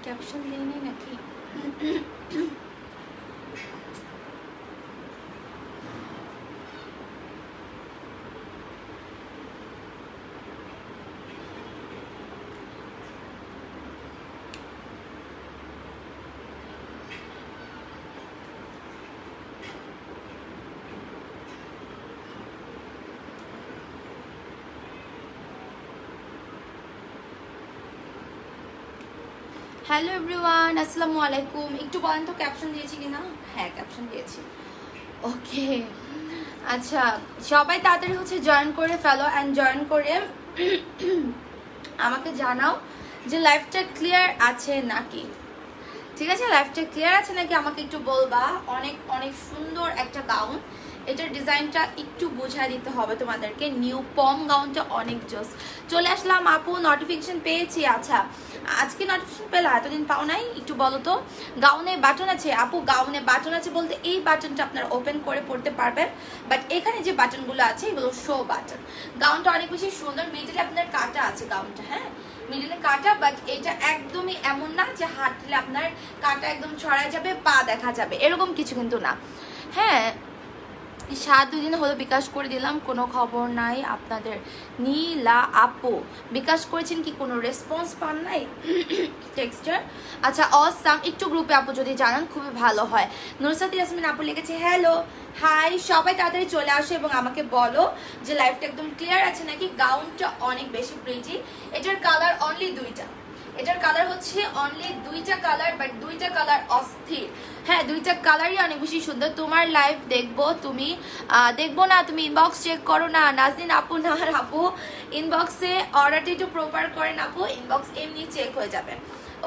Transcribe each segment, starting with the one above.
Caption দিইনি নাকি? Hello everyone, আসসালামু আলাইকুম। একটু বলেন তো ক্যাপশন দিয়েছি কিনা? হ্যাঁ, ক্যাপশন দিয়েছি। ওকে, আচ্ছা, সবাই তাড়াতাড়ি হচ্ছে জয়েন করে ফেলো অ্যান্ড জয়েন করে আমাকে জানাও যে লাইভটা ক্লিয়ার আছে নাকি। ঠিক আছে, লাইভটা ক্লিয়ার আছে নাকি আমাকে একটু বলবা। অনেক অনেক সুন্দর একটা গাউন, এটার ডিজাইনটা একটু বুঝাই দিতে হবে তোমাদেরকে। নিউ পম গাউনটা অনেক জোস। চলে আসলাম আপু, নোটিফিকেশন পেয়েছি। আচ্ছা, আজকে নোটিফিকেশন পেলা, এতদিন পাও নাই? একটু বলো তো। গাউনে বাটন আছে আপু? গাউনে বাটন আছে বলতে এই বাটনটা আপনারা ওপেন করে পড়তে পারবেন, বাট এখানে যে বাটনগুলো আছে এগুলো শো বাটন। গাউনটা অনেক বেশি সুন্দর। মিডিলে আপনার কাটা আছে গাউনটা, হ্যাঁ মিডিলে কাটা, বাট এটা একদমই এমন না যে হাঁটলে আপনার কাটা একদম ছড়ায় যাবে, পা দেখা যাবে, এরকম কিছু কিন্তু না। হ্যাঁ, 7 দিন হলো বিকাশ করে দিলাম, কোনো খবর নাই আপনাদের। নীলা আপু বিকাশ করেছেন কি কোনো রেসপন্স পান নাই টেক্সটার? আচ্ছা, অসাম, একটু গ্রুপে আপু যদি জানান খুবই ভালো হয়। নুরসাত ইয়াসমিন আপু লিখেছে হ্যালো হাই, সবাই তাড়াতাড়ি চলে আসো এবং আমাকে বলো যে লাইফটা একদম ক্লিয়ার আছে নাকি। গাউনটা অনেক বেশি প্রিটি। এটার কালার অনলি 2টা। এটার কালার হচ্ছে অনলি 2টা কালার, বাট 2টা কালার অস্থির। হ্যাঁ, 2টা কালারই অনেক বেশি সুন্দর। তোমার লাইভ দেখবো, তুমি দেখবো না, তুমি ইনবক্স চেক করো না। নাজনীন আপু, না আপু, ইনবক্সে অর্ডারটা একটু প্রপার করেন আপু, ইনবক্স এমনি চেক হয়ে যাবে।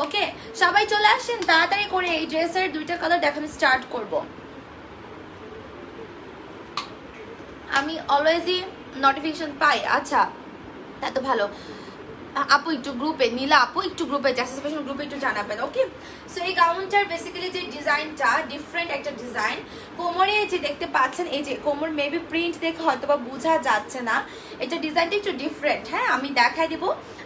ওকে, সবাই চলে আসেন তাড়াতাড়ি করে। এই ড্রেসের 2টা কালার দেখানো স্টার্ট করব। আমি অলওয়েজই নোটিফিকেশন পাই। আচ্ছা, এত ভালো। আপু একটু গ্রুপে, নীলা আপু একটু গ্রুপে, জ্যাসমিন গ্রুপে একটু জানাবেন। ওকে, সো এই গাউনটার বেসিক্যালি যে ডিজাইনটা ডিফারেন্ট একটা ডিজাইন। কোমরে যে দেখতে পাচ্ছেন, এই যে কোমর মেবি প্রিন্ট দেখে হয়তো বা বোঝা যাচ্ছে না, এটা ডিজাইনটা একটু ডিফারেন্ট। হ্যাঁ, আমি দেখাই দিব,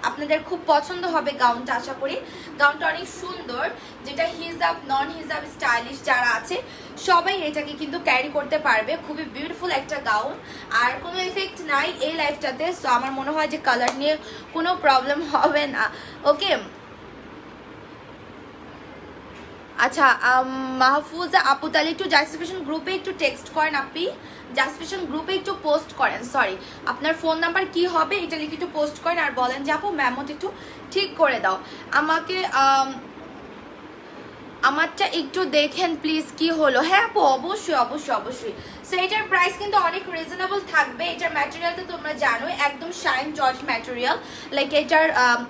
আপনাদের খুব পছন্দ হবে গাউনটা আশা করি। গাউনটা অনেক সুন্দর, যেটা হিজাব নন হিজাব স্টাইলিশ যারা আছে সবাই এটাকে কিন্তু ক্যারি করতে পারবে। খুবই বিউটিফুল একটা গাউন, আর কোনো এফেক্ট নাই এই লাইফটাতে। সো আমার মনে হয় যে কালার নিয়ে কোনো প্রবলেম হবে না। ওকে, আচ্ছা, মাহফুজা আপু তাহলে একটু জাস্টিফিকেশন গ্রুপে একটু টেক্সট করেন। আপনি জাস্টিফিকেশন গ্রুপে একটু পোস্ট করেন, সরি আপনার ফোন নাম্বার কি হবে এটা লিখে একটু পোস্ট করেন, আর বলেন যে আপু ম্যামত একটু ঠিক করে দাও আমাকে। আমারটা একটু দেখেন প্লিজ কি হলো। হ্যাঁ আপু, অবশ্যই অবশ্যই অবশ্যই। সো এটার প্রাইস কিন্তু অনেক রিজনেবল থাকবে। এটার ম্যাটেরিয়ালটা তোমরা জানো একদম শাইন জর্জ ম্যাটেরিয়াল। লাইক এটার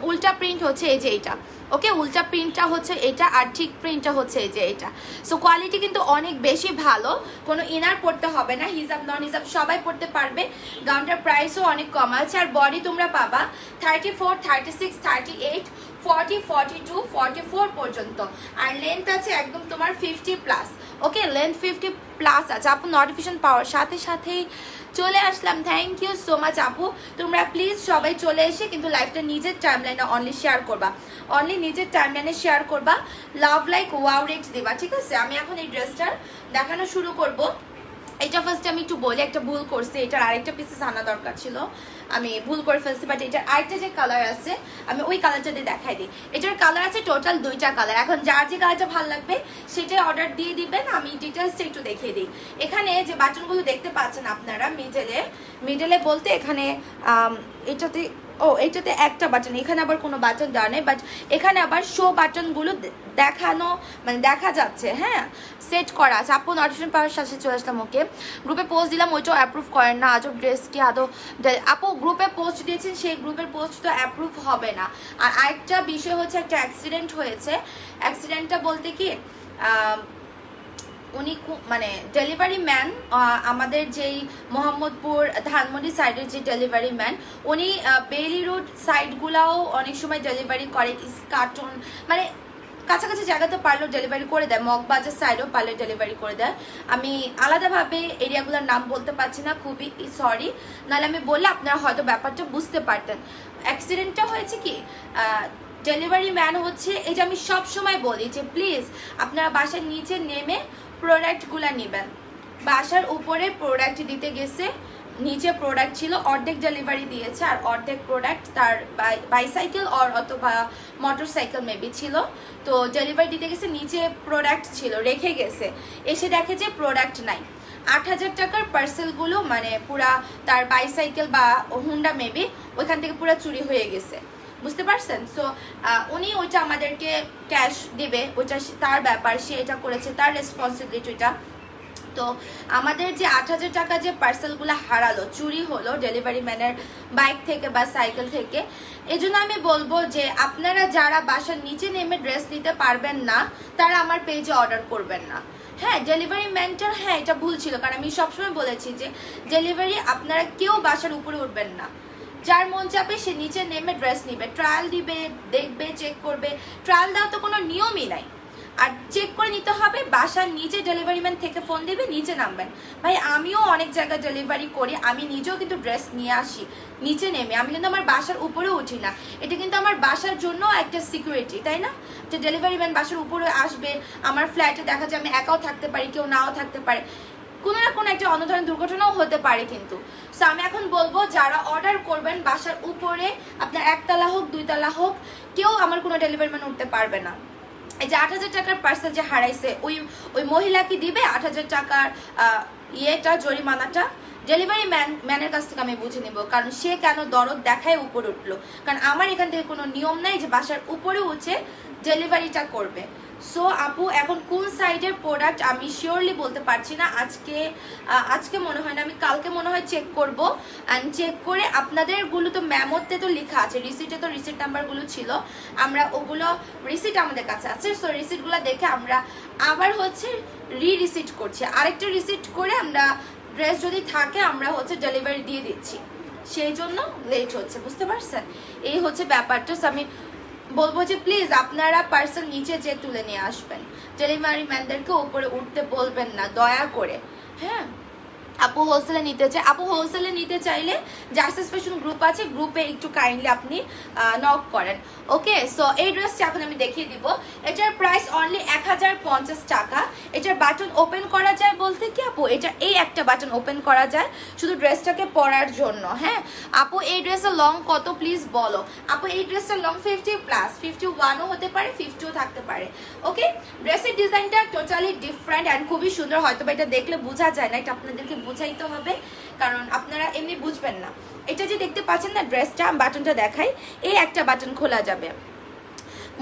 উল্টা প্রিন্ট হচ্ছে এই যে এটা। ওকে, উল্টা প্রিন্টটা হচ্ছে এটা, আর ঠিক প্রিন্টটা হচ্ছে এই যে এটা। সো কোয়ালিটি কিন্তু অনেক বেশি ভালো, কোনো ইনার পড়তে হবে না, হিজাব নন হিজাব সবাই পড়তে পারবে। গাউনটার প্রাইসও অনেক কম আছে, আর বডি তোমরা পাবা 34, 36, 38, 40, 42, 44 পর্যন্ত, আর লেন্থ আছে একদম তোমার 50+। ওকে, লেন্থ 50+ আছে। আপু নোটিফিকেশন পাওয়ার সাথে সাথেই চলে আসলাম, থ্যাংক ইউ সো মাচ আপু। তোমরা প্লিজ সবাই চলে এসে কিন্তু লাইভটা নিজের টাইমলাইনে অনলি শেয়ার করবা, অনলি নিজের টাইমলাইনে শেয়ার করবা, লাভ লাইক ওয়াও রেট দিবা। ঠিক আছে, আমি এখন এই ড্রেসটার দেখানো শুরু করব। এটা ফার্স্টে আমি একটু বলি, একটা ভুল করছি, এটার আরেকটা পিসেস আনা দরকার ছিল, আমি ভুল করে ফেলছি। বাট এটার আরেকটা যে কালার আছে আমি ওই কালারটা দিয়ে দেখাই দিই। এটার কালার আছে টোটাল 2টা কালার। এখন যার যে কালারটা ভালো লাগবে সেটাই অর্ডার দিয়ে দিবেন। আমি ডিটেলসটা একটু দেখিয়ে দিই। এখানে যে বাটনগুলো দেখতে পাচ্ছেন আপনারা মিডলে বলতে এখানে এটাতে এটাতে একটা বাটন, এখানে আবার কোনো বাটন দেওয়া নেই, বাট এখানে আবার শো বাটনগুলো দেখানো মানে দেখা যাচ্ছে। হ্যাঁ, সেট করা আছে। আপু নোটিফিকেশন পাওয়ার সাথে চলে আসলাম। ওকে, গ্রুপে পোস্ট দিলাম, ওইটাও অ্যাপ্রুভ করেন না। আজব ড্রেস কি আদৌ? আপু গ্রুপে পোস্ট দিয়েছেন, সেই গ্রুপের পোস্ট তো অ্যাপ্রুভ হবে না। আর আরেকটা বিষয় হচ্ছে একটা অ্যাক্সিডেন্ট হয়েছে। অ্যাক্সিডেন্টটা বলতে কি উনি মানে ডেলিভারি ম্যান, আমাদের যেই মোহাম্মদপুর ধানমন্ডি সাইডের যে ডেলিভারি ম্যান, উনি বেইলি রোড সাইডগুলাও অনেক সময় ডেলিভারি করে, কার্টুন মানে কাছাকাছি জায়গাতে পারলেও ডেলিভারি করে দেয়, মগবাজার সাইডেও পারলে ডেলিভারি করে দেয়। আমি আলাদাভাবে এরিয়াগুলোর নাম বলতে পারছি না, খুবই সরি, নাহলে আমি বললে আপনারা হয়তো ব্যাপারটা বুঝতে পারতেন। অ্যাক্সিডেন্টটা হয়েছে কি ডেলিভারি ম্যান হচ্ছে, এটা আমি সব সময় বলি যে প্লিজ আপনারা বাসার নিচে নেমে প্রোডাক্টগুলো নেবেন। বাসার উপরে প্রোডাক্ট দিতে গেছে, নিচে প্রোডাক্ট ছিল, অর্ধেক ডেলিভারি দিয়েছে আর অর্ধেক প্রোডাক্ট তার বাইসাইকেল অথবা মোটরসাইকেল মেবি ছিল। তো ডেলিভারি দিতে গেছে, নিচে প্রোডাক্ট ছিল রেখে গেছে, এসে দেখে যে প্রোডাক্ট নাই। 8,000 টাকার পার্সেলগুলো মানে পুরা তার বাইসাইকেল বা হুন্ডা মেবি ওইখান থেকে পুরো চুরি হয়ে গেছে, বুঝতে পারছেন? সো উনি ওইটা আমাদেরকে ক্যাশ দিবে, ওইটা তার ব্যাপার, সে এটা করেছে, তার রেসপন্সিবিলিটি ওইটা। তো আমাদের যে 8,000 টাকা যে পার্সেলগুলো হারালো, চুরি হলো ডেলিভারি ম্যানের বাইক থেকে বা সাইকেল থেকে, এই জন্য আমি বলবো যে আপনারা যারা বাসার নিচে নেমে ড্রেস নিতে পারবেন না তারা আমার পেজে অর্ডার করবেন না। হ্যাঁ, ডেলিভারি ম্যানটার হ্যাঁ এটা ভুল ছিল, কারণ আমি সবসময় বলেছি যে ডেলিভারি আপনারা কেউ বাসার উপরে উঠবেন না। যার মন চাপে সে নিচে নেমে ড্রেস নিবে, ট্রায়াল দিবে, দেখবে, চেক করবে। ট্রায়াল দেওয়া তো কোনো নিয়মই নাই, আর চেক করে নিতে হবে। বাসার নিচে ডেলিভারি ম্যান থেকে ফোন দিবে, নিচে নামবেন। ভাই আমিও অনেক জায়গায় ডেলিভারি করি, আমি নিজেও কিন্তু ড্রেস নিয়ে আসি নিচে নেমে, আমি কিন্তু আমার বাসার উপরে উঠি না। এটা কিন্তু আমার বাসার জন্য একটা সিকিউরিটি, তাই না? যে ডেলিভারি ম্যান বাসার উপরে আসবে, আমার ফ্ল্যাটে দেখা যায় আমি একাও থাকতে পারি, কেউ নাও থাকতে পারে, কোনো না কোনো একটা অন্য ধরনের দুর্ঘটনাও হতে পারে। কিন্তু সো আমি এখন বলবো যারা অর্ডার করবেন বাসার উপরে, আপনার 1 তলা হোক 2 তলা হোক, কেউ আমার কোনো ডেলিভারি ম্যান উঠতে পারবে না। এই যে 8,000 টাকার পার্সেল যে হারাইছে, ওই মহিলা কি দিবে 8,000 টাকার ইয়েটা, জরিমানাটা? ডেলিভারি ম্যানের কাছ থেকে আমি বুঝে নেব, কারণ সে কেন দরদ দেখায় উপরে উঠলো। কারণ আমার এখান থেকে কোনো নিয়ম নাই যে বাসার উপরে উঠে ডেলিভারিটা করবে। সো আপু এখন কোন সাইডের প্রোডাক্ট আমি শিওরলি বলতে পারছি না, আজকে মনে হয় না, আমি কালকে মনে হয় চেক করবো। অ্যান্ড চেক করে আপনাদেরগুলো তো মেমোতে তো লেখা আছে, রিসিটে তো রিসিট নাম্বারগুলো ছিল, আমরা ওগুলো রিসিট আমাদের কাছে আছে। সো রিসিটগুলো দেখে আমরা আবার হচ্ছে রিসিট করছি, আরেকটা রিসিট করে আমরা ড্রেস যদি থাকে আমরা হচ্ছে ডেলিভারি দিয়ে দিচ্ছি, সেই জন্য লেট হচ্ছে, বুঝতে পারছেন? এই হচ্ছে ব্যাপারটা। আমি বলবো যে প্লিজ আপনারা পার্সেল নিচে যে তুলে নিয়ে আসবেন, ডেলিভারি ম্যানদেরকে উপরে উঠতে বলবেন না দয়া করে। হ্যাঁ, আপু হোলসেলে নিতে চাই, আপু হোলসেলে নিতে চাইলে জার্সিস ফ্যাশন গ্রুপ আছে, গ্রুপে একটু কাইন্ডলি আপনি নক করেন। ওকে, সো এই ড্রেসটা এখন আমি দেখিয়ে দিব। এটার প্রাইস অনলি 1050 টাকা। এটার বাটন ওপেন করা যায় বলতে কি আপু, এটা এই একটা বাটন ওপেন করা যায় শুধু ড্রেসটাকে পরার জন্য। হ্যাঁ আপু, এই ড্রেসের লং কত প্লিজ বলো। আপু এই ড্রেসটার লং 50+, 51ও হতে পারে, 50ও থাকতে পারে। ওকে, ড্রেসের ডিজাইনটা টোটালি ডিফারেন্ট অ্যান্ড খুবই সুন্দর। হয়তো এটা দেখলে বোঝা যায় না, এটা আপনাদেরকে বুঝাইতে হবে, কারণ আপনারা এমনি বুঝবেন না। এটা যে দেখতে পাচ্ছেন না ড্রেসটা, বাটনটা দেখাই, এই একটা বাটন খোলা যাবে।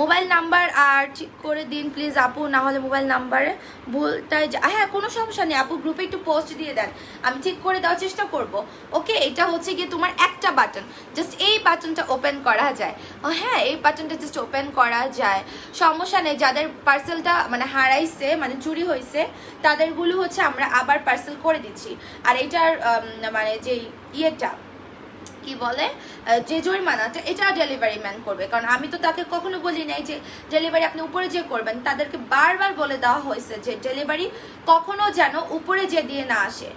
মোবাইল নাম্বার আর ঠিক করে দিন প্লিজ আপু, না হলে মোবাইল নাম্বারে ভুলটাই হ্যাঁ কোনো সমস্যা নেই আপু, গ্রুপে একটু পোস্ট দিয়ে দেন, আমি ঠিক করে দেওয়ার চেষ্টা করব। ওকে, এটা হচ্ছে গিয়ে তোমার একটা বাটন, জাস্ট এই বাটনটা ওপেন করা যায়। হ্যাঁ, এই বাটনটা জাস্ট ওপেন করা যায়, সমস্যা নেই। যাদের পার্সেলটা মানে হারাইছে, মানে চুরি হয়েছে, তাদেরগুলো হচ্ছে আমরা আবার পার্সেল করে দিচ্ছি। আর এটার মানে যে ইয়েটা কি বলে, যে জরিমানাটা, এটা ডেলিভারি ম্যান করবে, কারণ আমি তো তাকে কখনো বলি নাই যে ডেলিভারি আপনি উপরে যে করবেন। তাদেরকে বারবার বলে দেওয়া হয়েছে যে ডেলিভারি কখনো যেন উপরে যে দিয়ে না আসে,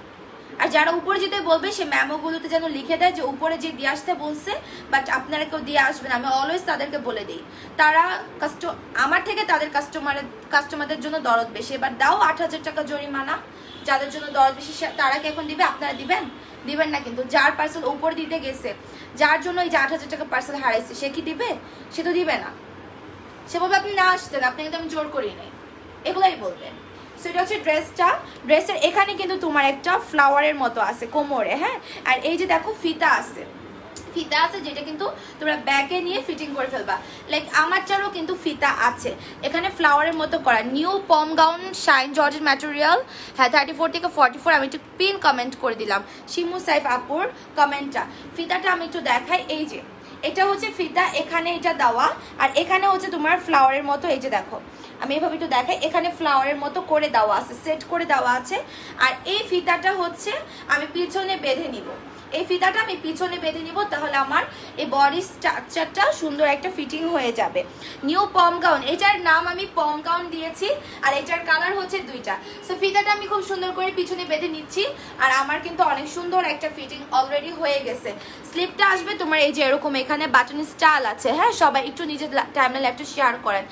আর যারা উপরে যেতে বলবে সে মেমোগুলোতে যেন লিখে দেয় যে উপরে যে দিয়ে আসতে বলছে, বাট আপনারা কেউ দিয়ে আসবেন। আমি অলওয়েজ তাদেরকে বলে দিই, তারা আমার থেকে তাদের কাস্টমারদের জন্য দরদ বেশি। এবার দাও 8,000 টাকা জরিমানা, যাদের জন্য দরদ বেশি তারা কি এখন দিবে? আপনারা দিবেন না কিন্তু। যার পার্সেল উপর দিতে গেছে, যার জন্য এই যে 8,000 টাকা পার্সেল হারাইছে, সে কি দিবে? সে তো দিবে না। সে বলবে আপনি না আসতেন, আপনি কিন্তু আমি জোর করি নাই, এগুলাই বলবে। সেটা হচ্ছে ড্রেসটা, ড্রেসের এখানে কিন্তু তোমার একটা ফ্লাওয়ারের মতো আছে কোমরে। হ্যাঁ, আর এই যে দেখো ফিতা আছে, যেটা কিন্তু তোমরা ব্যাগে নিয়ে ফিটিং করে ফেলবা। লাইক আমারটারও কিন্তু ফিতা আছে, এখানে ফ্লাওয়ারের মতো করা। নিউ পম গাউন, শাইন জর্জের ম্যাটেরিয়াল। হ্যাঁ, 34 থেকে 44। আমি একটু পিন কমেন্ট করে দিলাম শিমু সাইফ আপুর কমেন্টটা। ফিতাটা আমি একটু দেখাই, এই যে এটা হচ্ছে ফিতা, এখানে এটা দেওয়া, আর এখানে হচ্ছে তোমার ফ্লাওয়ারের মতো। এই যে দেখো, আমি এভাবে একটু দেখাই, এখানে ফ্লাওয়ারের মতো করে দেওয়া আছে, সেট করে দেওয়া আছে। আর এই ফিতাটা হচ্ছে আমি পিছনে বেঁধে নিব, এই ফিতাটা আমি পিছনে বেঁধে নিব, তাহলে আমার এই বডি স্ট্রাকচারটা সুন্দর একটা ফিটিং হয়ে যাবে। নিউ পম গাউন, এটার নাম আমি পম গাউন দিয়েছি, আর এটার কালার হচ্ছে দুইটা। সো ফিতাটা আমি খুব সুন্দর করে পিছনে বেঁধে নিচ্ছি, আর আমার কিন্তু অনেক সুন্দর একটা ফিটিং অলরেডি হয়ে গেছে। স্লিপটা আসবে তোমার এই যে এরকম, এখানে বাটন স্টাইল আছে। হ্যাঁ, সবাই একটু নিজের টাইমলাইন একটু শেয়ার করেন।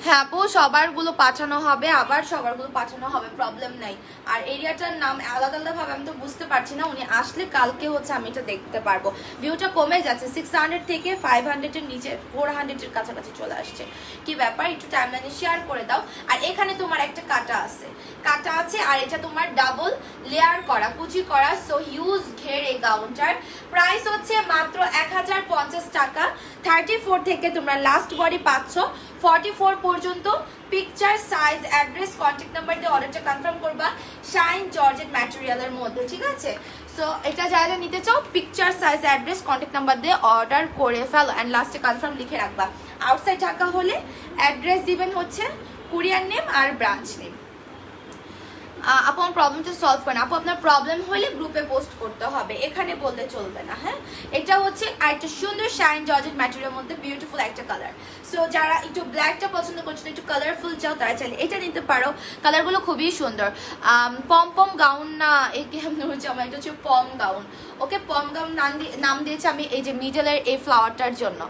হ্যাঁ আপু, সবারগুলো পাঠানো হবে, আবার সবারগুলো পাঠানো হবে, প্রবলেম নাই। আর এরিয়াটার নাম আলাদা আলাদাভাবে আমি তো বুঝতে পারছি না, উনি আসলে কালকে হচ্ছে আমি এটা দেখতে পারবো। ভিউটা কমে যাচ্ছে, 600 থেকে 500-এর নিচে 400-এর কাছাকাছি চলে আসছে। কি ব্যাপার, একটু টাইমলাইনে শেয়ার করে দাও। আর এখানে তোমার একটা কাটা আছে, আর এটা তোমার ডাবল লেয়ার করা, কুচি করা। সো হিউজ ঘের এই গাউনটার প্রাইস হচ্ছে মাত্র 1050 টাকা। 34 থেকে তোমরা লাস্ট বডি পাচ্ছ 44 পর্যন্ত। Picture, size, address, contact number দিয়ে অর্ডারটা কনফার্ম করবা শাইন জর্জেট ম্যাটেরিয়ালের মধ্যে, ঠিক আছে? সো এটা যারা নিতে চাও picture, size, address, contact number দিয়ে অর্ডার করে ফেলো, অ্যান্ড লাস্টে কনফার্ম লিখে রাখবা। আউটসাইড ঢাকা হলে অ্যাড্রেস দিবেন হচ্ছে কুরিয়ার নেম আর ব্রাঞ্চ নেম। আপু আমার প্রবলেমটা সলভ করেন। আপু আপনার প্রবলেম হলে গ্রুপে পোস্ট করতে হবে, এখানে বললে চলবে না। হ্যাঁ, এটা হচ্ছে একটা সুন্দর শাইন জর্জেট ম্যাটেরিয়ালের মধ্যে বিউটিফুল একটা কালার। সো যারা একটু ব্ল্যাকটা পছন্দ করছো, একটু কালারফুল চাও, তারা চাইলে এটা নিতে পারো। কালারগুলো খুবই সুন্দর। পম পম গাউন না, এই কেমন হচ্ছে আমার, এটা হচ্ছে পম গাউন। ওকে, পম গাউন নাম দিয়েছি আমি এই যে মিডলের এই ফ্লাওয়ারটার জন্য,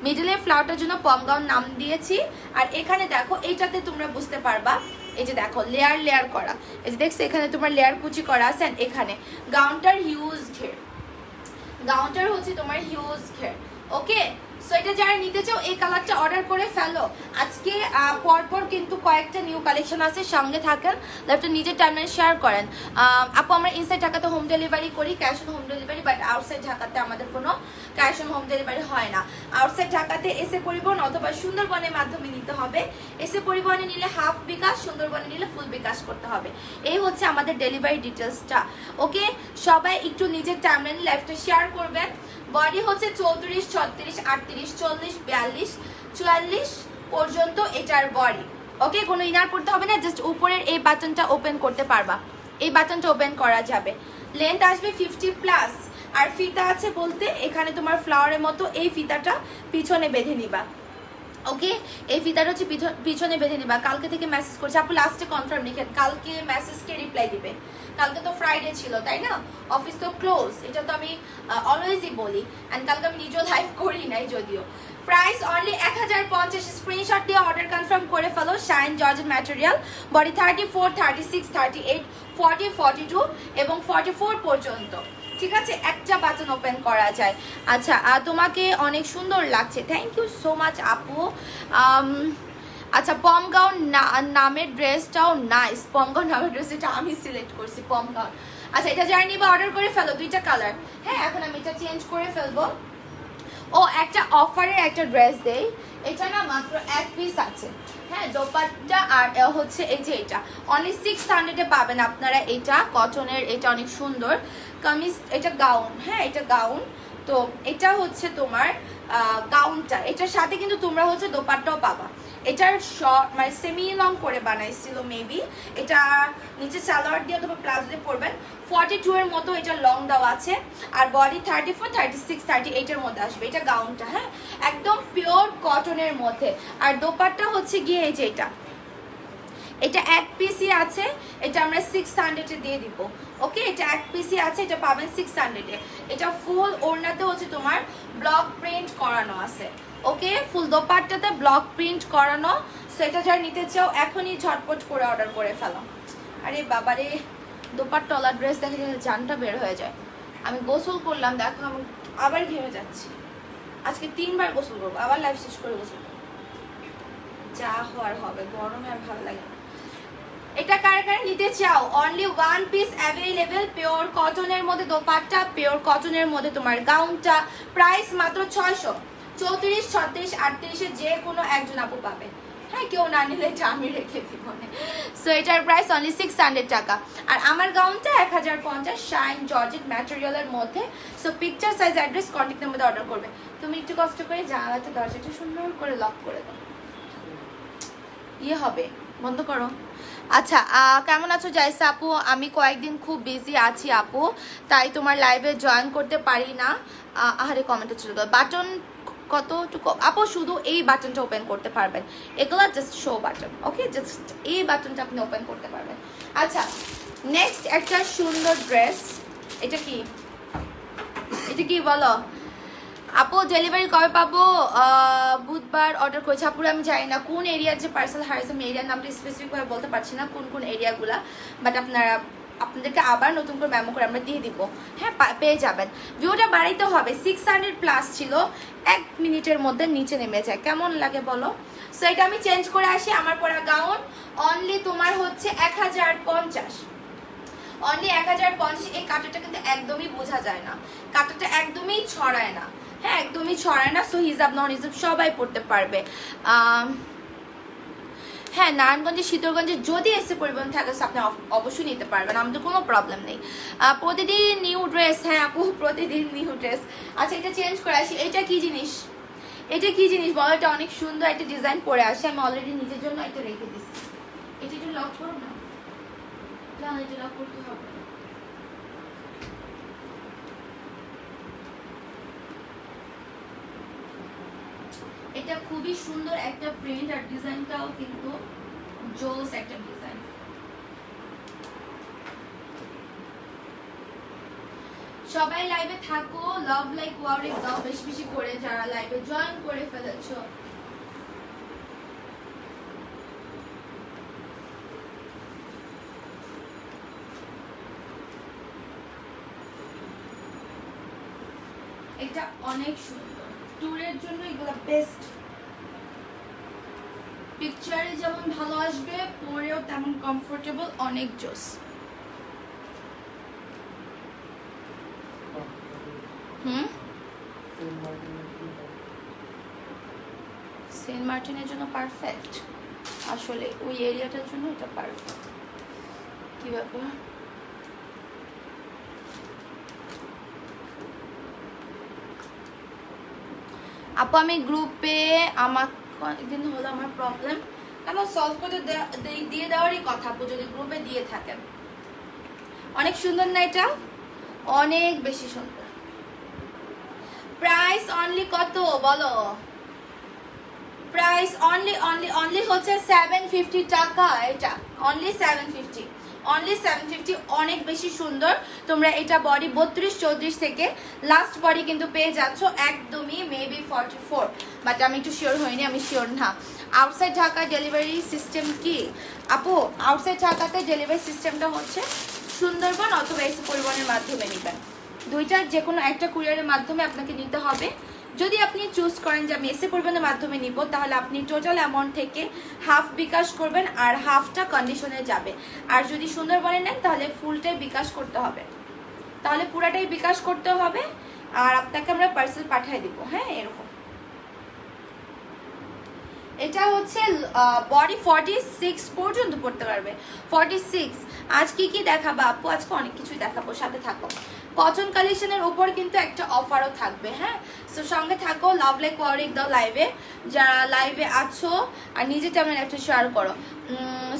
মিডলের ফ্লাওয়ারটার জন্য পম গাউন নাম দিয়েছি। আর এখানে দেখো, এইটাতে তোমরা বুঝতে পারবা, এই যে দেখো লেয়ার করা, এই যে দেখছো এখানে তোমার লেয়ার কুচি করা আছে। এখানে গাউনটার হিউজ ঘের, গাউনটার হচ্ছে তোমার হিউজ ঘের। ওকে, সো এটা যারা নিতে চাও এই কালারটা অর্ডার করে ফেলো। আজকে পরপর কিন্তু কয়েকটা নিউ কালেকশন আছে, সঙ্গে থাকেন, ল্যাপটপ নিজের টাইমলাইন শেয়ার করেন। আপু আমরা ইনসাইড ঢাকাতে হোম ডেলিভারি করি, cash on home delivery, but outside ঢাকাতে আমাদের কোনো ক্যাশ অন হোম ডেলিভারি হয় না। আউটসাইড ঢাকাতে এসে পরিবহন অথবা সুন্দরবনের মাধ্যমে নিতে হবে। এসে পরিবহনে নিলে হাফ বিকাশ, সুন্দরবনে নিলে ফুল বিকাশ করতে হবে। এই হচ্ছে আমাদের ডেলিভারি ডিটেলসটা। ওকে, সবাই একটু নিজের টাইমলাইন লাইফটা শেয়ার করবেন। বডি হচ্ছে 34, 36, 38, 40, 42, 44 পর্যন্ত এটার বডি। ওকে, কোনো ইনার পড়তে হবে না, জাস্ট উপরের এই বাটনটা ওপেন করতে পারবা, এই বাটনটা ওপেন করা যাবে। লেন্থ আসবে 50+। আর ফিতা আছে বলতে এখানে তোমার ফ্লাওয়ারের মতো এই ফিতাটা পিছনে বেঁধে নিবা। ওকে, এই ফিতাটা হচ্ছে পিছনে বেঁধে নিবা। কালকে থেকে মেসেজ করছে আপু, লাস্টে কনফার্ম লিখেন, কালকে মেসেজকে রিপ্লাই দিবে। কালকে তো ফ্রাইডে ছিল, তাই না? অফিস তো ক্লোজ, এটা তো আমি অলওয়েজই বলি। অ্যান্ড কালকে আমি নিজেও লাইভ করি নাই যদিও। Price only 1050। স্ক্রিনশট দিয়ে অর্ডার কনফার্ম করে ফেলো। শাইন জর্জেট ম্যাটেরিয়াল, বডি 34, 36, 38, 40, 42 এবং 44 পর্যন্ত, ঠিক আছে? একটা বাটন ওপেন করা যায়। আচ্ছা, তোমাকে অনেক সুন্দর লাগছে, থ্যাংক ইউ সো মাচ আপু। আচ্ছা, পম গাউন নামের ড্রেসটাও নাইস। পম গাউন নামের ড্রেস, এটা আমি সিলেক্ট করছি, পম গাউন। আচ্ছা, এটা যারা নিবা অর্ডার করে ফেলো, দুইটা কালার। হ্যাঁ, এখন আমি এটা চেঞ্জ করে ফেলবো। ও, একটা অফারের একটা ড্রেস দেই, এটা না মাত্র এক পিস আছে। হ্যাঁ, দোপাট্টা আর হচ্ছে এই যে এটা অনলি 600-এ পাবেন আপনারা। এটা কটনের, এটা অনেক সুন্দর কামিজ, এটা গাউন। হ্যাঁ, এটা গাউন। তো এটা হচ্ছে তোমার গাউনটা, এটার সাথে কিন্তু তোমরা হচ্ছে দোপাট্টাও পাবা। এটার শর্ট মানে সেমি লং করে বানাইছিল মেবি। এটা নিচে সালোয়ার দিয়ে অথবা প্লাজো দিয়ে পরবেন। 42 এর মতো এটা লং দেওয়া আছে। আর বডি 34, 36, 38-এর মধ্যে আসবে। এটা গাউনটা, হ্যাঁ, একদম পিওর কটনের মধ্যে। আর দোপাট্টা হচ্ছে গিয়ে এই যে এটা এক পিসই আছে, এটা আমরা 600-এ দিয়ে দিব। ওকে, এটা এক পিসই আছে, এটা পাবেন 600-এ। এটা ফুল ওড়নাতে হচ্ছে তোমার ব্লক প্রিন্ট করানো আছে। ওকে, ফুল দোপাট্টাতে ব্লক প্রিন্ট করানো। সেটা যারা নিতে চাও এখনই ঝটপট করে অর্ডার করে ফেলো। আরে বাবারে, দোপাট্টাওয়ালা ড্রেস দেখে জানটা বের হয়ে যায়। আমি গোসল করলাম, দেখো আমি আবার ঘেমে যাচ্ছি। আজকে 3বার গোসল করবো, আবার লাইফ শেষ করে গোসল করবো। যা হওয়ার হবে, গরমে আর ভালো লাগে না। এটা কারে কারে নিতে চাও, only one piece available. Pure কটনের মধ্যে দোপাট্টা, পিওর কটনের মধ্যে তোমার গাউনটা। প্রাইস মাত্র 600। 34, 36, 38-এ যে কোনো একজন আপু পাবে। হ্যাঁ, কেউ না নিলে এটা আমি রেখে দিব। সো এটার প্রাইস অনলি 600 টাকা। আর আমার গাউনটা 1050 শাইন জর্জেট ম্যাটেরিয়ালের মধ্যে। So picture, size, address, contact নাম্বারে অর্ডার করবে। তুমি একটু কষ্ট করে জানালাটা দরজাটা সুন্দর করে লক করে দাও। ইয়ে হবে, বন্ধ করো। আচ্ছা কেমন আছো জাইসা আপু? আমি কয়েকদিন খুব বিজি আছি আপু, তাই তোমার লাইভে জয়েন করতে পারি না। আরে কমেন্টে চলে গেল। বাটন কতটুকু আপু? শুধু এই বাটনটা ওপেন করতে পারবেন, এগুলো জাস্ট শো বাটন, ওকে? জাস্ট এই বাটনটা আপনি ওপেন করতে পারবেন। আচ্ছা নেক্সট একটা সুন্দর ড্রেস। এটা কি, এটা কি বলো আপু? ডেলিভারি কবে পাবো? বুধবার অর্ডার করেছি আপুর। আমি জানি না কোন এরিয়ার যে পার্সেল হারিয়েছে, আমি এরিয়ার নামটা স্পেসিফিকভাবে বলতে পারছি না কোন কোন এরিয়াগুলা, বাট আপনাদেরকে আবার নতুন করে মেমো করে আমরা দিয়ে দিব। হ্যাঁ পেয়ে যাবেন। ভিউটা বাড়াইতে হবে, 600+ ছিল, 1 মিনিটের মধ্যে নিচে নেমে যায়। কেমন লাগে বলো? সো এটা আমি চেঞ্জ করে আসি। আমার পরা গাউন অনলি তোমার হচ্ছে 1050, অনলি 1050। এই কাটারটা কিন্তু একদমই বোঝা যায় না, কাটারটা একদমই ছড়ায় না, হ্যাঁ একদমই ছড়ায় না। সো হিজাব নন হিজাব সবাই পড়তে পারবে। হ্যাঁ নারায়ণগঞ্জে শীতলগঞ্জে যদি এসে পরিবহন থাকে আপনি অবশ্যই নিতে পারবেন, আমাদের কোনো প্রবলেম নেই। প্রতিদিন নিউ ড্রেস, হ্যাঁ আপু প্রতিদিন নিউ ড্রেস। আচ্ছা এটা চেঞ্জ করে আসি। এটা কি জিনিস, এটা কি জিনিস বলো? এটা অনেক সুন্দর একটা ডিজাইন পরে আসে, আমি অলরেডি নিজের জন্য একটা রেখে দিচ্ছি। এটা একটু লক করো না, না এটা লক করতে হবে। এটা খুবই সুন্দর একটা প্রিন্ট, আর ডিজাইনটাও কিন্তু জোস একটা ডিজাইন। সবাই লাইভে থাকো, লাভ লাইক ওয়াও দাও বেশি বেশি করে, যারা লাইভে জয়েন করে ফেলেছো। এটা অনেক সুন্দর, ট্যুরের জন্য এগুলো বেস্ট। পিকচারে যেমন ভালো আসবে, পরেও তেমন কমফোর্টেবল, অনেক জোস। সেন্ট মার্টিনের জন্য পারফেক্ট, আসলে ওই এরিয়াটার জন্য এটা পারফেক্ট। কি ব্যাপার? আপু আমি গ্রুপে, আমার কয়েকদিন হলো আমার প্রবলেম কেন সলভ করতে দিয়ে দেওয়ারই কথা আপু, যদি গ্রুপে দিয়ে থাকেন। অনেক সুন্দর না এটা? অনেক বেশি সুন্দর। প্রাইস অনলি কত বলো? প্রাইস অনলি অনলি অনলি হচ্ছে 750 টাকা। এটা অনলি 750, অনলি 750। অনেক বেশি সুন্দর। তোমরা এটা বডি 32-34 থেকে লাস্ট বডি কিন্তু পেয়ে যাচ্ছ একদমই মেবি 44, বাট আমি একটু শিওর হইনি, আমি শিওর না। আউটসাইড ঢাকা ডেলিভারি সিস্টেম কি আপু? আউটসাইড ঢাকাতে ডেলিভারি সিস্টেমটা হচ্ছে সুন্দরবন অথবা এসি পরিবহনের মাধ্যমে নেবেন। দুইটার যে কোনো একটা কুরিয়ারের মাধ্যমে আপনাকে নিতে হবে। যদি আপনি চুজ করেন যে আমি এসি পরিবহনের মাধ্যমে নিব, তাহলে আপনি টোটাল অ্যামাউন্ট থেকে হাফ বিকাশ করবেন, আর হাফটা কন্ডিশনে যাবে। আর যদি সুন্দরবনে নেন তাহলে ফুলটাই বিকাশ করতে হবে, তাহলে পুরাটাই বিকাশ করতে হবে, আর আপনাকে আমরা পার্সেল পাঠিয়ে দিব। হ্যাঁ এরকম। এটা হচ্ছে বডি 46 পর্যন্ত পড়তে পারবে, 46। আজ কি কি দেখাবো আপু? আজকে অনেক কিছুই দেখাবো, সাথে থাকো। কটন কালেকশনের উপর কিন্তু একটা অফারও থাকবে, হ্যাঁ সো সঙ্গে থাকো। লাভ লাইক ওয়ারিক দাও লাইভে, যারা লাইভে আছো আর নিজে তেমন একটা শেয়ার করো।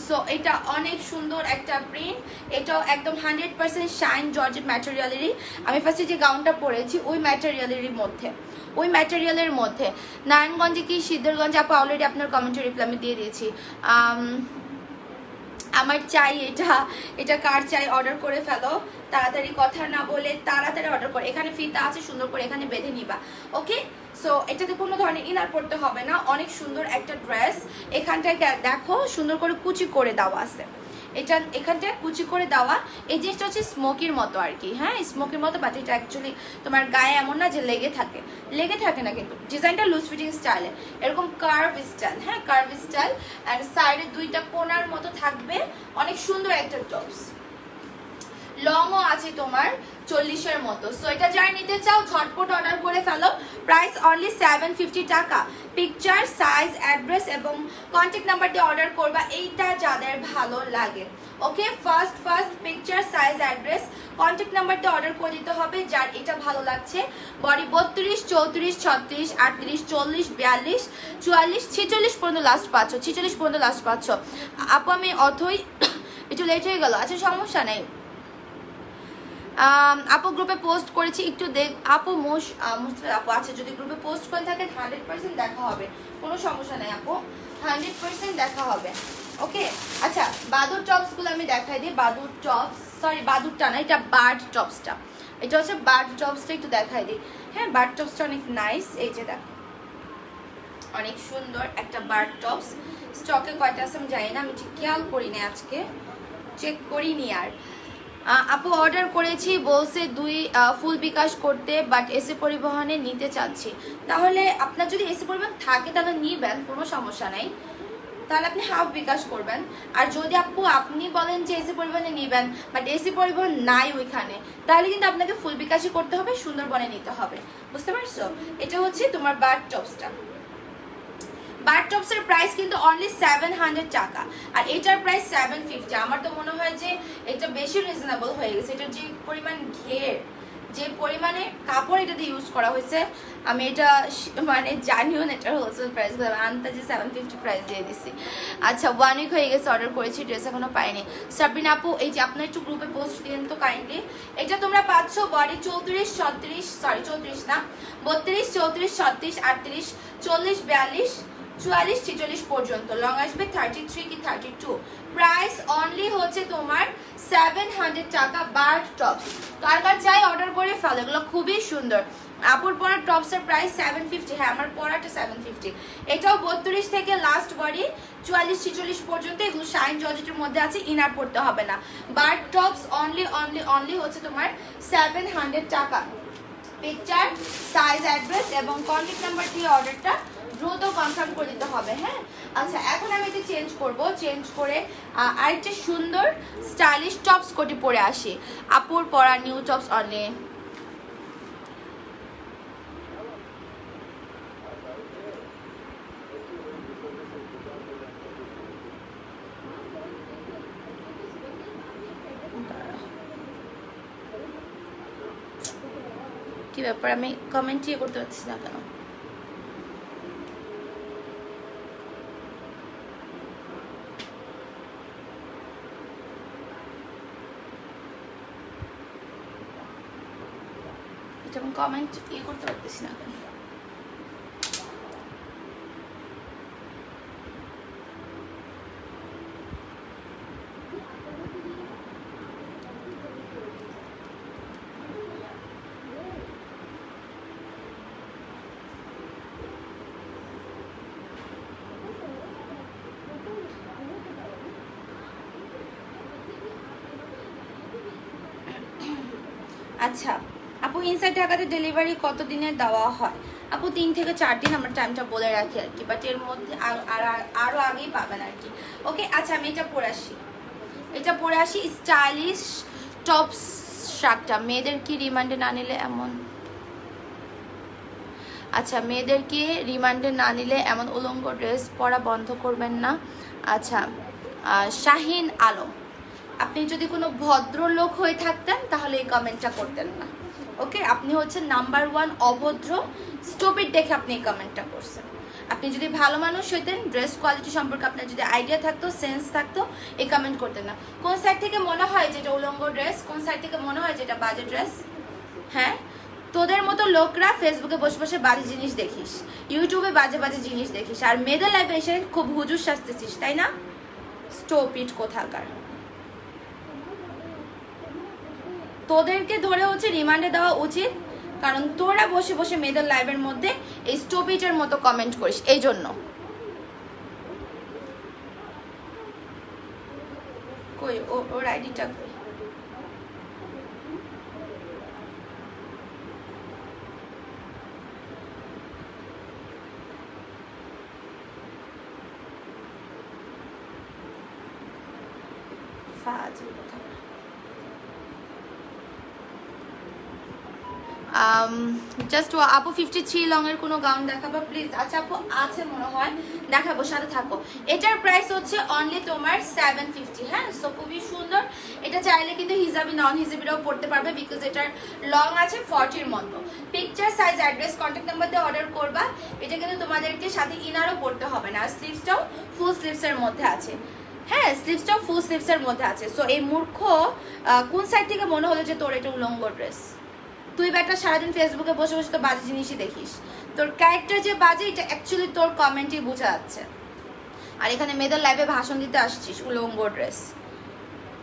সো এটা অনেক সুন্দর একটা প্রিন্ট, এটাও একদম 100% শাইন জর্জেট ম্যাটেরিয়ালেরই। আমি ফার্স্টে যে গাউনটা পরেছি ওই ম্যাটেরিয়ালেরই মধ্যে, ওই ম্যাটেরিয়ালের মধ্যে। নারায়ণগঞ্জে কি সিদ্ধরগঞ্জে আপু? অলরেডি আপনার কমেন্টে রিপ্লাই আমি দিয়ে দিয়েছি। আমার চাই এটা, এটা কার চাই অর্ডার করে ফেলো, তাড়াতাড়ি কথা না বলে তাড়াতাড়ি অর্ডার করে। এখানে ফিতা আছে, সুন্দর করে এখানে বেঁধে নিবা, ওকে? সো এটাতে কোনো ধরনের ইনার পড়তে হবে না। অনেক সুন্দর একটা ড্রেস। এখানটায় দেখো সুন্দর করে কুচি করে দেওয়া আছে, এটা এখানটায় কুচি করে দেওয়া। এই জিনিসটা হচ্ছে স্মোকির মতো আর কি, হ্যাঁ স্মোকির মতো, বাট এটা অ্যাকচুয়ালি তোমার গায়ে এমন না যে লেগে থাকে, লেগে থাকে না কিন্তু। ডিজাইনটা লুজ ফিটিং স্টাইলে, এরকম কার্ভ স্টাইল, হ্যাঁ কার্ভ স্টাইল। আর সাইডে দুইটা কোনার মতো থাকবে, অনেক সুন্দর একটা টপস। লংও আছে তোমার 40-এর মতো। সো এটা যারা নিতে চাও ঝটপট অর্ডার করে ফেলো। প্রাইস অনলি 750 টাকা। পিকচার, সাইজ, অ্যাড্রেস এবং কন্ট্যাক্ট নাম্বার দিয়ে অর্ডার করবা, এইটা যাদের ভালো লাগে। Okay, first picture, size, address, contact number দিয়ে অর্ডার করে দিতে হবে যার এটা ভালো লাগছে। বডি 32, 34, 36, 38, 40, 42, 44, 46 পর্যন্ত লাস্ট পাচ্ছ, 46 পর্যন্ত লাস্ট পাচ্ছ। আপু আমি অথই একটু লেট হয়ে গেল, আচ্ছা সমস্যা নেই। আপু গ্রুপে পোস্ট করেছি, একটু দেখ আপু। আপু আচ্ছা, যদি গ্রুপে পোস্ট করে থাকেন 100% দেখা হবে, কোনো সমস্যা নেই আপু, 100% দেখা হবে। ওকে আচ্ছা, বাদুর টপসগুলো আমি দেখাই দিই। বাদুর টপস, সরি বাদুরটা না, এটা বার্ড টপসটা, এটা হচ্ছে বার্ড টপসটা, একটু দেখাই দিই। হ্যাঁ, বার্ড টপসটা অনেক নাইস, এই যে দেখো অনেক সুন্দর একটা বার্ড টপস। স্টকে কয়টা আছে আমি জানি না, আমি ঠিক খেয়াল করিনি, আজকে চেক করিনি। আর আপু অর্ডার করেছি, বলছে 2 ফুল বিকাশ করতে, বাট এসি পরিবহনে নিতে চাচ্ছি। তাহলে আপনার যদি এসি পরিবহন থাকে তাহলে নিবেন, কোনো সমস্যা নাই, তাহলে আপনি হাফ বিকাশ করবেন। আর যদি আপু আপনি বলেন যে এসি পরিবহনে নিবেন বাট এসি পরিবহন নাই ওইখানে, তাহলে কিন্তু আপনাকে ফুল বিকাশই করতে হবে, সুন্দরবনে নিতে হবে, বুঝতে পারছো? এটা হচ্ছে তোমার বার্ড টপসটা। বার্ড টপসের প্রাইস কিন্তু অনলি 700 টাকা, আর এটার প্রাইস 750। আমার তো মনে হয় যে এটা বেশি রিজনেবল হয়ে গেছে। এটার যে পরিমাণ ঘের, যে পরিমাণে কাপড় এটাতে ইউজ করা হয়েছে, আমি এটা মানে জানিও না এটার হোলসেল প্রাইস, আন্দাজে 750 প্রাইস দিয়ে দিচ্ছি। আচ্ছা 1 উইক হয়ে গেছে অর্ডার করেছি, ড্রেস এখনো পাইনি। সাবরিনা আপু এই যে আপনার একটু গ্রুপে পোস্ট দিন তো কাইন্ডলি। এটা তোমরা পাচ্ছ বডি 34, 36, সরি 34 না, 32, 34, 36, 38, 40, 42, 44, 46 পর্যন্ত। লং আসবে 33 কি 32। প্রাইস অনলি হচ্ছে তোমার 700 টাকা বার্ড টপস। কার কার চাই অর্ডার করে ফেলো, এগুলো খুবই সুন্দর। আপুর পরা টপসের প্রাইস 750। হ্যাঁ আমার পরাটা 750। এটাও 32 থেকে লাস্ট বডি 44, 46 পর্যন্ত। এগুলো শাইন জর্জেটের মধ্যে আছে, ইনার পড়তে হবে না। বার্ড টপস অনলি হচ্ছে তোমার 700 টাকা। পিকচার, সাইজ, অ্যাড্রেস এবং কন্ট্যাক্ট নাম্বার দিয়ে অর্ডারটা দ্রুত কনফার্ম করে দিতে হবে। হ্যাঁ আচ্ছা, এখন আমি এটা চেঞ্জ করব, চেঞ্জ করে আরেকটা সুন্দর স্টাইলিশ টপস কোটি পরে আসি। আপুর পরা নিউ টপস অনলি। কি ব্যাপার, আমি কমেন্ট করতে পারছি না কেন? যেমন কমেন্ট করতে পারতেছি না কেন? আচ্ছা আপু, ইনসাইড ঢাকাতে ডেলিভারি কত দিনের দেওয়া হয়? আপু 3 থেকে 4 দিন, আমরা টাইমটা বলে রাখি আর কি, বাট এর মধ্যে আরও আগেই পাবেন আর কি। ওকে আচ্ছা, আমি এটা পরে আসি, এটা পরে আসি। স্টাইলিশ টপস শার্টটা মেয়েদের কি রিমান্ডে না নিলে এমন, আচ্ছা মেয়েদেরকে রিমান্ডে না নিলে এমন উলঙ্গ ড্রেস পরা বন্ধ করবেন না। আচ্ছা শাহিন আলম, আপনি যদি কোনো ভদ্রলোক হয়ে থাকতেন তাহলে এই কমেন্টটা করতেন না। ওকে, আপনি হচ্ছেন নাম্বার 1 অভদ্র, স্টুপিড দেখে আপনি এই কমেন্টটা করছেন। আপনি যদি ভালো মানুষ হইতেন, ড্রেস কোয়ালিটি সম্পর্কে আপনার যদি আইডিয়া থাকতো, সেন্স থাকতো, এই কমেন্ট করতেন না। কোন সাইড থেকে মনে হয় যেটা উলঙ্গ ড্রেস, কোন সাইড থেকে মনে হয় যেটা বাজে ড্রেস? হ্যাঁ, তোদের মতো লোকরা ফেসবুকে বসে বসে বাজে জিনিস দেখিস, ইউটিউবে বাজে বাজে জিনিস দেখিস, আর মেয়েদের লাইফে এসে খুব হুজুর সাজতেছিস, তাই না? স্টুপিড কোথাকার। তোদেরকে ধরে হচ্ছে রিমান্ডে দেওয়া উচিত, কারণ তোরা বসে বসে মেয়েদের লাইভের মধ্যে এই স্টুপিডের মতো কমেন্ট করিস, এই জন্য। কই ওর আইডিটা কই? জাস্ট আপু 53 লংয়ের কোনো গাউন দেখাবো প্লিজ? আচ্ছা আপু আছে মনে হয়, দেখাবো, সাথে থাকো। এটার প্রাইস হচ্ছে অনলি তোমার 750। হ্যাঁ, সো খুবই সুন্দর। এটা চাইলে কিন্তু হিজাবি নন হিজাবিরাও পড়তে পারবে, বিকজ এটার লং আছে 40-র মতো। Picture, size, address, contact number দিয়ে অর্ডার করবা। এটা কিন্তু তোমাদেরকে সাথে ইনারও পড়তে হবে না। আর স্লিভসটাও ফুল স্লিভসের মধ্যে আছে। হ্যাঁ, স্লিভসটাও ফুল স্লিভসের মধ্যে আছে। সো এই মূর্খ কোন সাইড থেকে মনে হলো যে তোর এটা উলঙ্গ ড্রেস? তুই একটা সারাদিন ফেসবুকে বসে বসে তো বাজে জিনিসই দেখিস। তোর ক্যারেক্টার যে বাজে এটা অ্যাকচুয়ালি তোর কমেন্টই বোঝা যাচ্ছে। আর এখানে মেয়েদের লাইভে ভাষণ দিতে আসছিস উলঙ্গ ড্রেস।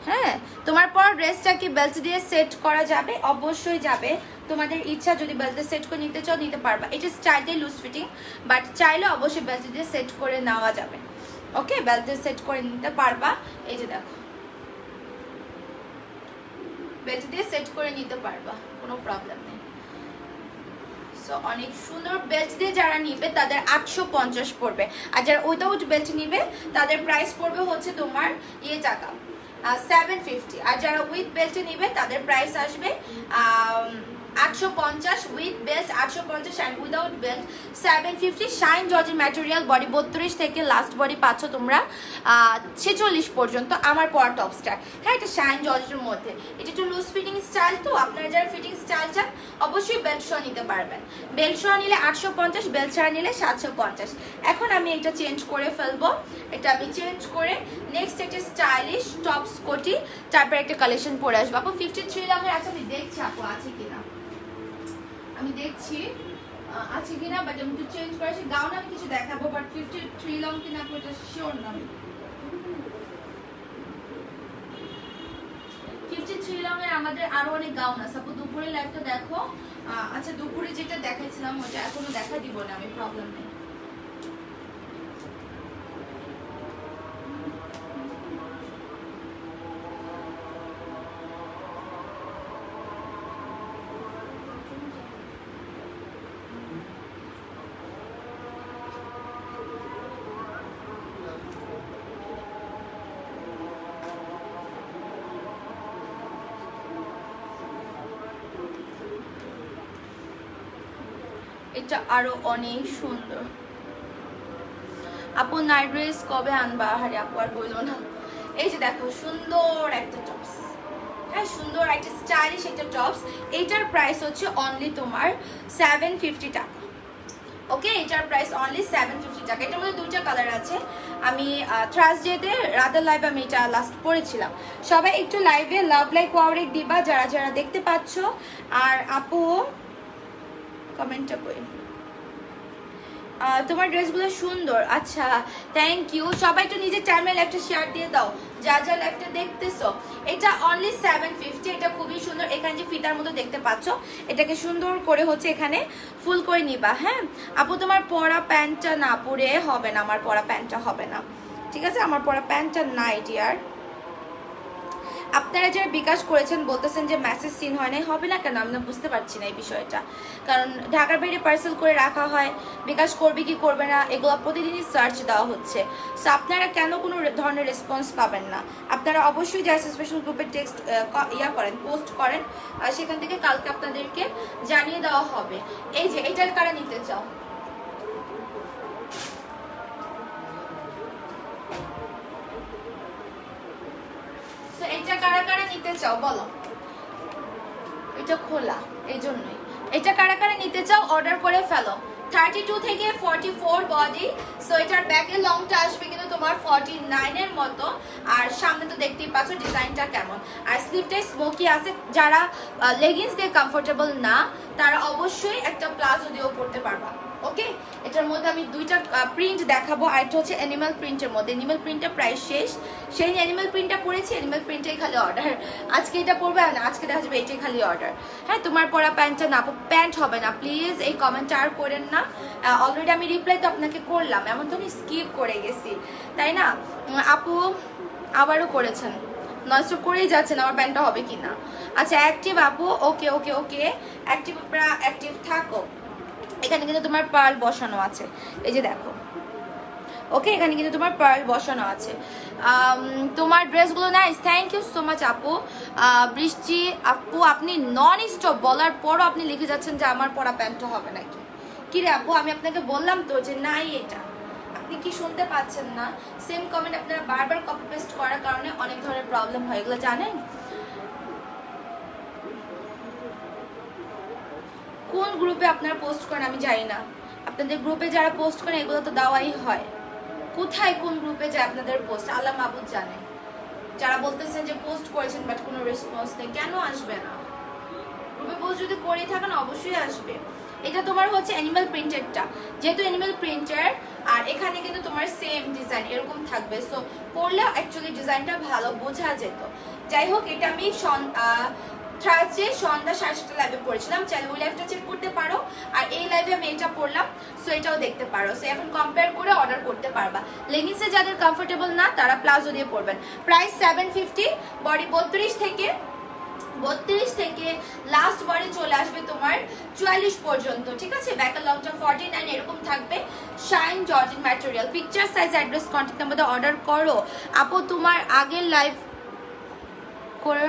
হ্যাঁ, তোমার পর ড্রেসটা কি বেল্ট দিয়ে সেট করা যাবে? অবশ্যই যাবে। তোমাদের ইচ্ছা, যদি বেল্ট দিয়ে সেট করে নিতে চাও নিতে পারবা। এটা স্টাইলটাই লুজ ফিটিং, বাট চাইলে অবশ্যই বেল্ট দিয়ে সেট করে নেওয়া যাবে। ওকে, বেল্ট দিয়ে সেট করে নিতে পারবা। এই যে দেখো, বেল্ট দিয়ে সেট করে নিতে পারবা, কোনো প্রবলেম নেই। সো অনেক সুন্দর। বেল্ট দিয়ে যারা নিবে তাদের 850 পড়বে, আর যারা উইদাউট বেল্ট নিবে তাদের প্রাইস পড়বে হচ্ছে তোমার টাকা 750। আর যারা উইথ বেল্ট নিবে তাদের প্রাইস আসবে 850 with belt 850 and without belt 750। Shine জর্জের ম্যাটেরিয়াল, বডি 32 থেকে লাস্ট বডি পাচ্ছ তোমরা 46 পর্যন্ত। আমার পরা টপসটা, হ্যাঁ, এটা শাইন জর্জের মধ্যে। এটা একটু লুজ ফিটিং স্টাইল, তো আপনারা যারা ফিটিং স্টাইল চান অবশ্যই বেল্ট সহ নিতে পারবেন। বেল্ট সহ নিলে 850, বেল্ট ছাড়া নিলে 750। এখন আমি এটা চেঞ্জ করে ফেলবো। এটা আমি চেঞ্জ করে নেক্সট একটা স্টাইলিশ টপস কোটি, তারপর একটা কালেকশন পরে আসবো। আপু 53 লংয়ের আছে, আমি দেখছি আপু আছে কিনা, আমি দেখছি আছে কিনা, বাট আমি একটু চেঞ্জ করেছি। গাউন আমি কিছু দেখাবো, বাট 53 লং কিনা আপু এটা শিওর না। 53 লংয়ের আমাদের আরো অনেক গাউন আছে। আপু দুপুরে লাইভটা দেখো। আচ্ছা, দুপুরে যেটা দেখাইছিলাম ওটা এখনো দেখা দিব না আমি, প্রবলেম নেই। এটা আরো অনেক সুন্দর। আপু নাইট ড্রেস কবে আনবা? আরে আপু আর বললো না। এই যে দেখো, সুন্দর একটা টপস। হ্যাঁ, সুন্দর একটা স্টাইলিশ একটা টপস। এটার প্রাইস হচ্ছে অনলি তোমার 750 টাকা। ওকে, এটার প্রাইস অনলি 750 টাকা। এটার মধ্যে দুইটা কালার আছে। আমি থার্সডেতে রাতের লাইভে আমি এটা লাস্ট পরেছিলাম। সবাই একটু লাইভে লাভ লাইক ওয়াওরেক দিবা যারা যারা দেখতে পাচ্ছ। আর আপু কমেন্টটা করি, তোমার ড্রেসগুলো সুন্দর। আচ্ছা, থ্যাংক ইউ। সবাই একটু নিজের টাইমে লাইভটা শেয়ার দিয়ে দাও যা যা লাইভটা দেখতেছো। এটা অনলি 750। এটা খুবই সুন্দর। এখানে যে ফিতার মতো দেখতে পাচ্ছ, এটাকে সুন্দর করে হচ্ছে এখানে ফুল করে নিবা। হ্যাঁ আপু, তোমার পরা প্যান্টটা না পরে হবে না। আমার পরা প্যান্টটা হবে না, ঠিক আছে? আমার পরা প্যান্টটা নাই ডিয়ার। আপনারা যারা বিকাশ করেছেন বলতেছেন যে মেসেজ সিন হয় না, হবে না কেন? আমি না বুঝতে পারছি না এই বিষয়টা। কারণ ঢাকার বাইরে পার্সেল করে রাখা হয়, বিকাশ করবে কি করবে না এগুলো প্রতিদিনই সার্চ দেওয়া হচ্ছে। সো আপনারা কেন কোনো ধরনের রেসপন্স পাবেন না? আপনারা অবশ্যই যারা স্পেশাল গ্রুপে টেক্সট করেন, পোস্ট করেন, সেখান থেকে কালকে আপনাদেরকে জানিয়ে দেওয়া হবে। এই যে এটার কারা নিতে চাও? এটা কারা কারা নিতে চাও বলো? এটা খোলা, এই জন্যই। এটা কারা কারা নিতে চাও অর্ডার করে ফেলো। 32 থেকে 44 বডি। সো এটার ব্যাকের লংটা আসবে কিন্তু তোমার 49 এর মতো। আর সামনে তো দেখতেই পাচ্ছ ডিজাইনটা কেমন। আর স্লিভটাই স্মোকি আছে। যারা লেগিংস দিয়ে কমফোর্টেবল না তারা অবশ্যই একটা প্লাজো দিয়েও পরতে পারবা। ওকে, এটার মধ্যে আমি দুইটা প্রিন্ট দেখাবো। আর এটা হচ্ছে অ্যানিমাল প্রিন্টের মধ্যে। অ্যানিমাল প্রিন্টের প্রাইস শেষ। সেই অ্যানিমাল প্রিন্টটা পরেছি, অ্যানিমাল প্রিন্টেই খালি অর্ডার। আজকে এটা পরবে না, আজকে দেখা যাবে এটাই খালি অর্ডার। হ্যাঁ, তোমার পরা প্যান্টটা না, প্যান্ট হবে না প্লিজ। এই কমেন্টটা আর করেন না। অলরেডি আমি রিপ্লাই তো আপনাকে করলাম, এমন তো আমি স্কিপ করে গেছি, তাই না? আপু আবারও করেছেন, নষ্ট করেই যাচ্ছেন আমার প্যান্টটা হবে কিনা। আচ্ছা, অ্যাক্টিভ আপু, ওকে ওকে ওকে, অ্যাক্টিভ, আপনারা অ্যাক্টিভ থাকো। এখানে কিন্তু তোমার পার্ল বসানো আছে, এই যে দেখো। ওকে, এখানে কিন্তু তোমার পার্ল বসানো আছে। তোমার ড্রেসগুলো nice, thank you so much আপু। বৃষ্টি আপু, আপনি নন স্টপ বলার পরও আপনি লিখে যাচ্ছেন যে আমার পরা প্যান্টটা হবে নাকি। কি রে আপু, আমি আপনাকে বললাম তো যে নাই, এটা আপনি কি শুনতে পাচ্ছেন না? সেম কমেন্ট আপনারা বারবার কপি পেস্ট করার কারণে অনেক ধরনের প্রবলেম হয়, এগুলো জানেন? কোন গ্রুপে আপনারা পোস্ট করেন আমি জানি না, আপনাদের গ্রুপে যারা পোস্ট করেন এগুলো তো দেওয়াই হয়। কোথায় কোন গ্রুপে যায় আপনাদের পোস্ট আল্লাহ মাহবুব জানে। যারা বলতেছেন যে পোস্ট করেছেন বাট কোনো রেসপন্স নেই, কেন আসবে না? গ্রুপে পোস্ট যদি করেই থাকেন অবশ্যই আসবে। এটা তোমার হচ্ছে অ্যানিমাল প্রিন্টেডটা, যেহেতু অ্যানিমাল প্রিন্টার আর এখানে কিন্তু তোমার সেম ডিজাইন এরকম থাকবে, সো পরলে অ্যাকচুয়ালি ডিজাইনটা ভালো বোঝা যেত। যাই হোক, এটা আমি থার্সডে সন্ধ্যা 7:30 লাইভে পড়েছিলাম, চাইলে ওই লাইভটা চেক করতে পারো। আর এই লাইভে আমি এটা পড়লাম, সো এটাও দেখতে পারো। সো এখন কম্পেয়ার করে অর্ডার করতে পারবা। লেগিংসে যাদের কমফোর্টেবল না তারা প্লাজো দিয়ে পরবেন। প্রাইস 750, বডি 32 থেকে লাস্ট বডি চলে আসবে তোমার 44 পর্যন্ত, ঠিক আছে? ব্যাক লংটা 49 এরকম থাকবে। Shine georgette material. Picture, size, address, contact number order করো। আপু তোমার আগের লাইভ করে,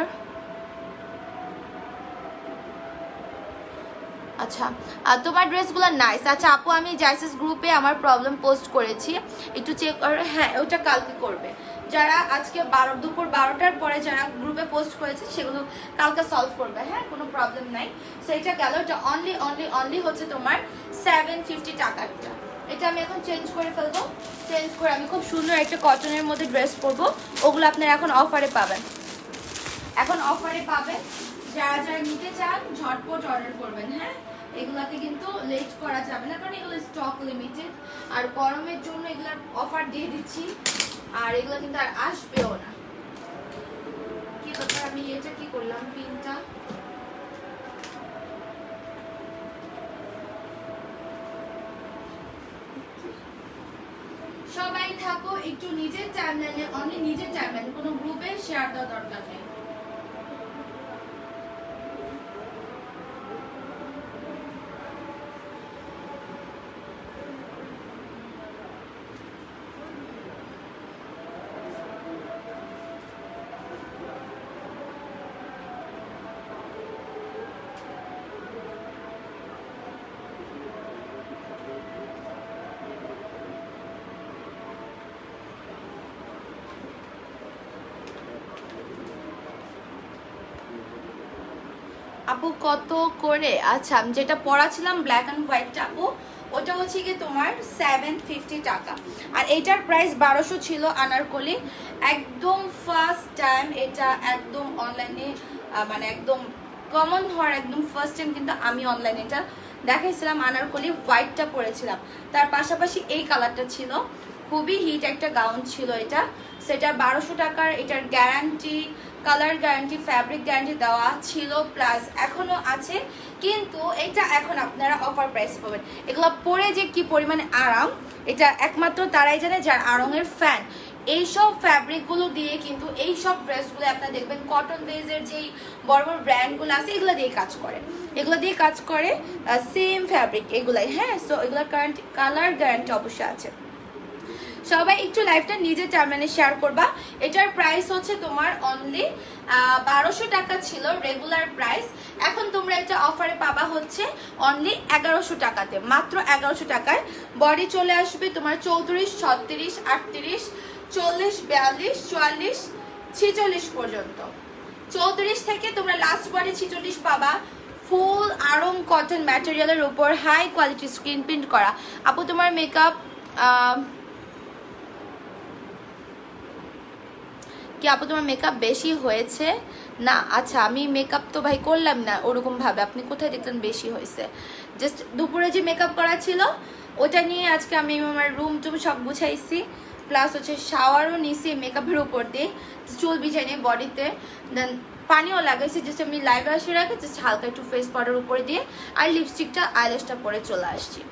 আচ্ছা তোমার ড্রেসগুলো নাইস। আচ্ছা আপু, আমি জাইসেস গ্রুপে আমার প্রবলেম পোস্ট করেছি, একটু চেক করো। হ্যাঁ, ওটা কালকে করবে। যারা আজকে দুপুর 12টার পরে যারা গ্রুপে পোস্ট করেছে সেগুলো কালকে সলভ করবে। হ্যাঁ, কোনো প্রবলেম নাই। সো এটা গেল, এটা অনলি হচ্ছে তোমার 750 টাকাটা। এটা আমি এখন চেঞ্জ করে ফেলবো। চেঞ্জ করে আমি খুব সুন্দর একটা কটনের মধ্যে ড্রেস পরবো, ওগুলো আপনারা এখন অফারে পাবেন। যারা যারা নিতে চান ঝটপট অর্ডার করবেন। হ্যাঁ, এগুলাতে কিন্তু লেট করা যাবে না, কারণ এগুলো স্টক লিমিটেড আর গরমের জন্য এগুলার অফার দিয়ে দিচ্ছি, আর এগুলো কিন্তু আর আসবেও না। কি ব্যাপার, আমি এটা কি করলাম, পিনটা সবাই থাকো একটু নিজের টাইমলাইনে, অনলি নিজের টাইমলাইনে, কোনো গ্রুপে শেয়ার দেওয়ার দরকার নেই। আপু কত করে? আচ্ছা, আমি যেটা পড়াছিলাম ব্ল্যাক অ্যান্ড হোয়াইটটা আপু, ওটা হচ্ছে কি তোমার 750 টাকা। আর এটার প্রাইস 1200 ছিল আনারকলি। একদম ফার্স্ট টাইম এটা একদম অনলাইনে, মানে একদম কমন হওয়ার একদম ফার্স্ট টাইম কিন্তু আমি অনলাইনে এটা দেখাইছিলাম। আনারকলি হোয়াইটটা পরেছিলাম, তার পাশাপাশি এই কালারটা ছিল, খুবই হিট একটা গাউন ছিল এটা। সেটা 1200 টাকার। এটার guarantee, colour guarantee, fabric guarantee দেওয়া ছিল, প্লাস এখনো আছে, কিন্তু এটা এখন আপনারা অফার প্রাইসে পাবেন। এগুলো পরে যে কি পরিমাণে আরাম, এটা একমাত্র তারাই জানে যার আড়ংয়ের ফ্যান। এইসব ফ্যাব্রিকগুলো দিয়ে কিন্তু এইসব ড্রেসগুলো আপনারা দেখবেন কটন বেজের যেই বড় বড় ব্র্যান্ডগুলো আছে এগুলো দিয়ে কাজ করে, সেম ফ্যাব্রিক এগুলাই। হ্যাঁ, সো এগুলোর কালার গ্যারান্টি অবশ্যই আছে। সবাই একটু লাইভটা নিজের টাইমলাইনে শেয়ার করবা। এটার প্রাইস হচ্ছে তোমার অনলি 1200 টাকা ছিল রেগুলার প্রাইস, এখন তোমরা এটা অফারে পাবা হচ্ছে অনলি 1100 টাকাতে, মাত্র 1100 টাকায়। বডি চলে আসবে তোমার 34, 36, 38, 40, 42, 44, 46 পর্যন্ত। 34 থেকে তোমরা লাস্ট বডি 46 পাবা। ফুল আরং কটন ম্যাটেরিয়ালের উপর হাই কোয়ালিটি স্ক্রিন প্রিন্ট করা। আপু তোমার মেকআপ কি? আপু তোমার মেকআপ বেশি হয়েছে না? আচ্ছা, আমি মেকআপ তো ভাই করলাম না ওরকম ভাবে, আপনি কোথায় দেখলেন বেশি হয়েছে? জাস্ট দুপুরে যে মেকআপ করা ছিল ওটা নিয়ে আজকে আমি আমার রুম টুম সব গুছাইছি, প্লাস হচ্ছে শাওয়ারও নিছি মেকআপের উপর দিয়ে, চুল বিছাই নিয়ে বডিতে, দেন পানিও লাগাইছি। জাস্ট আমি লাইভে আসে রাখে জাস্ট হালকা একটু ফেস পাউডার উপরে দিয়ে আর লিপস্টিকটা আইল্যাশটা পরে চলে আসছি।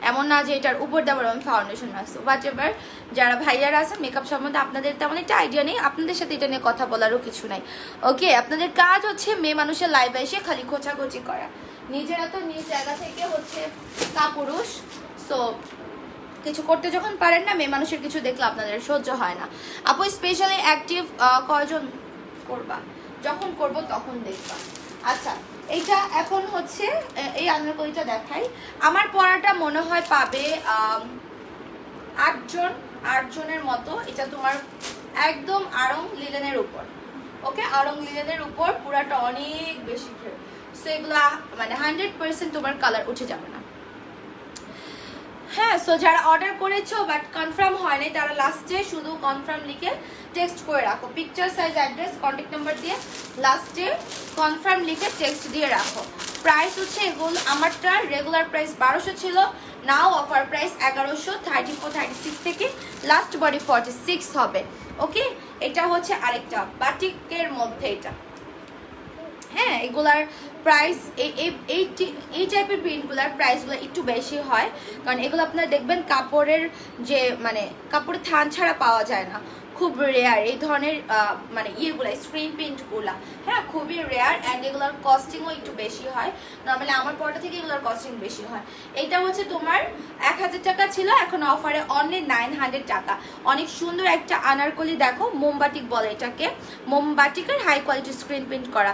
এমন না যে এটার উপর দেওয়ার আমি ফাউন্ডেশন আসছি। বাট এবার যারা ভাইয়ারা আছেন মেকআপ সম্বন্ধে আপনাদের তেমন একটা আইডিয়া নেই, আপনাদের সাথে এটা নিয়ে কথা বলারও কিছু নাই। ওকে, আপনাদের কাজ হচ্ছে মেয়ে মানুষের লাইভে এসে খালি খোঁচাখোচি করা, নিজেরা তো নিজ জায়গা থেকে হচ্ছে কাপুরুষ। সো কিছু করতে যখন পারেন না, মেয়ে মানুষের কিছু দেখলে আপনাদের সহ্য হয় না। আপু স্পেশালি অ্যাক্টিভ কয়জন করবা? যখন করব তখন দেখবা। আচ্ছা এইটা এখন হচ্ছে এই আনারকলিটা দেখাই। আমার পরাটা মনে হয় পাবে 8 জনের মতো। এটা তোমার একদম আড়ং লিলেনের উপর, ওকে, আড়ং লিলেনের উপর পুরাটা অনেক বেশি ঘের। সো এগুলা মানে 100% তোমার কালার উঠে যাবে না। হ্যাঁ, সো যারা অর্ডার করেছো বাট কনফার্ম হয়নি তারা লাস্টে শুধু কনফার্ম লিখে টেক্সট করে রাখো, picture size address contact number দিয়ে লাস্টে কনফার্ম লিখে টেক্সট দিয়ে রাখো। প্রাইস হচ্ছে এগুলো, আমারটা রেগুলার প্রাইস 1200 ছিল, নাও অফার প্রাইস 1100, 34-36 থেকে লাস্ট বডি 46 হবে। ওকে, এটা হচ্ছে আরেকটা বাটিকের মধ্যে এটা। হ্যাঁ, এগুলার প্রাইস এই টাইপের প্রিন্টগুলার প্রাইসগুলো একটু বেশি হয়, কারণ এগুলো আপনারা দেখবেন কাপড়ের যে মানে কাপড়ের থান ছাড়া পাওয়া যায় না, খুব রেয়ার এই ধরনের মানে ইয়েগুলো স্ক্রিন প্রিন্টগুলা। হ্যাঁ, খুবই রেয়ার অ্যান্ড এগুলোর কস্টিংও একটু বেশি হয়। নর্মালি আমার পরটা থেকে এগুলোর কস্টিং বেশি হয়। এটা হচ্ছে তোমার 1000 টাকা ছিল, এখন অফারে অনলি 900 টাকা। অনেক সুন্দর একটা আনারকলি, দেখো মোমবাটিক বলে এটাকে, মোমবাটিকের হাই কোয়ালিটি স্ক্রিন প্রিন্ট করা।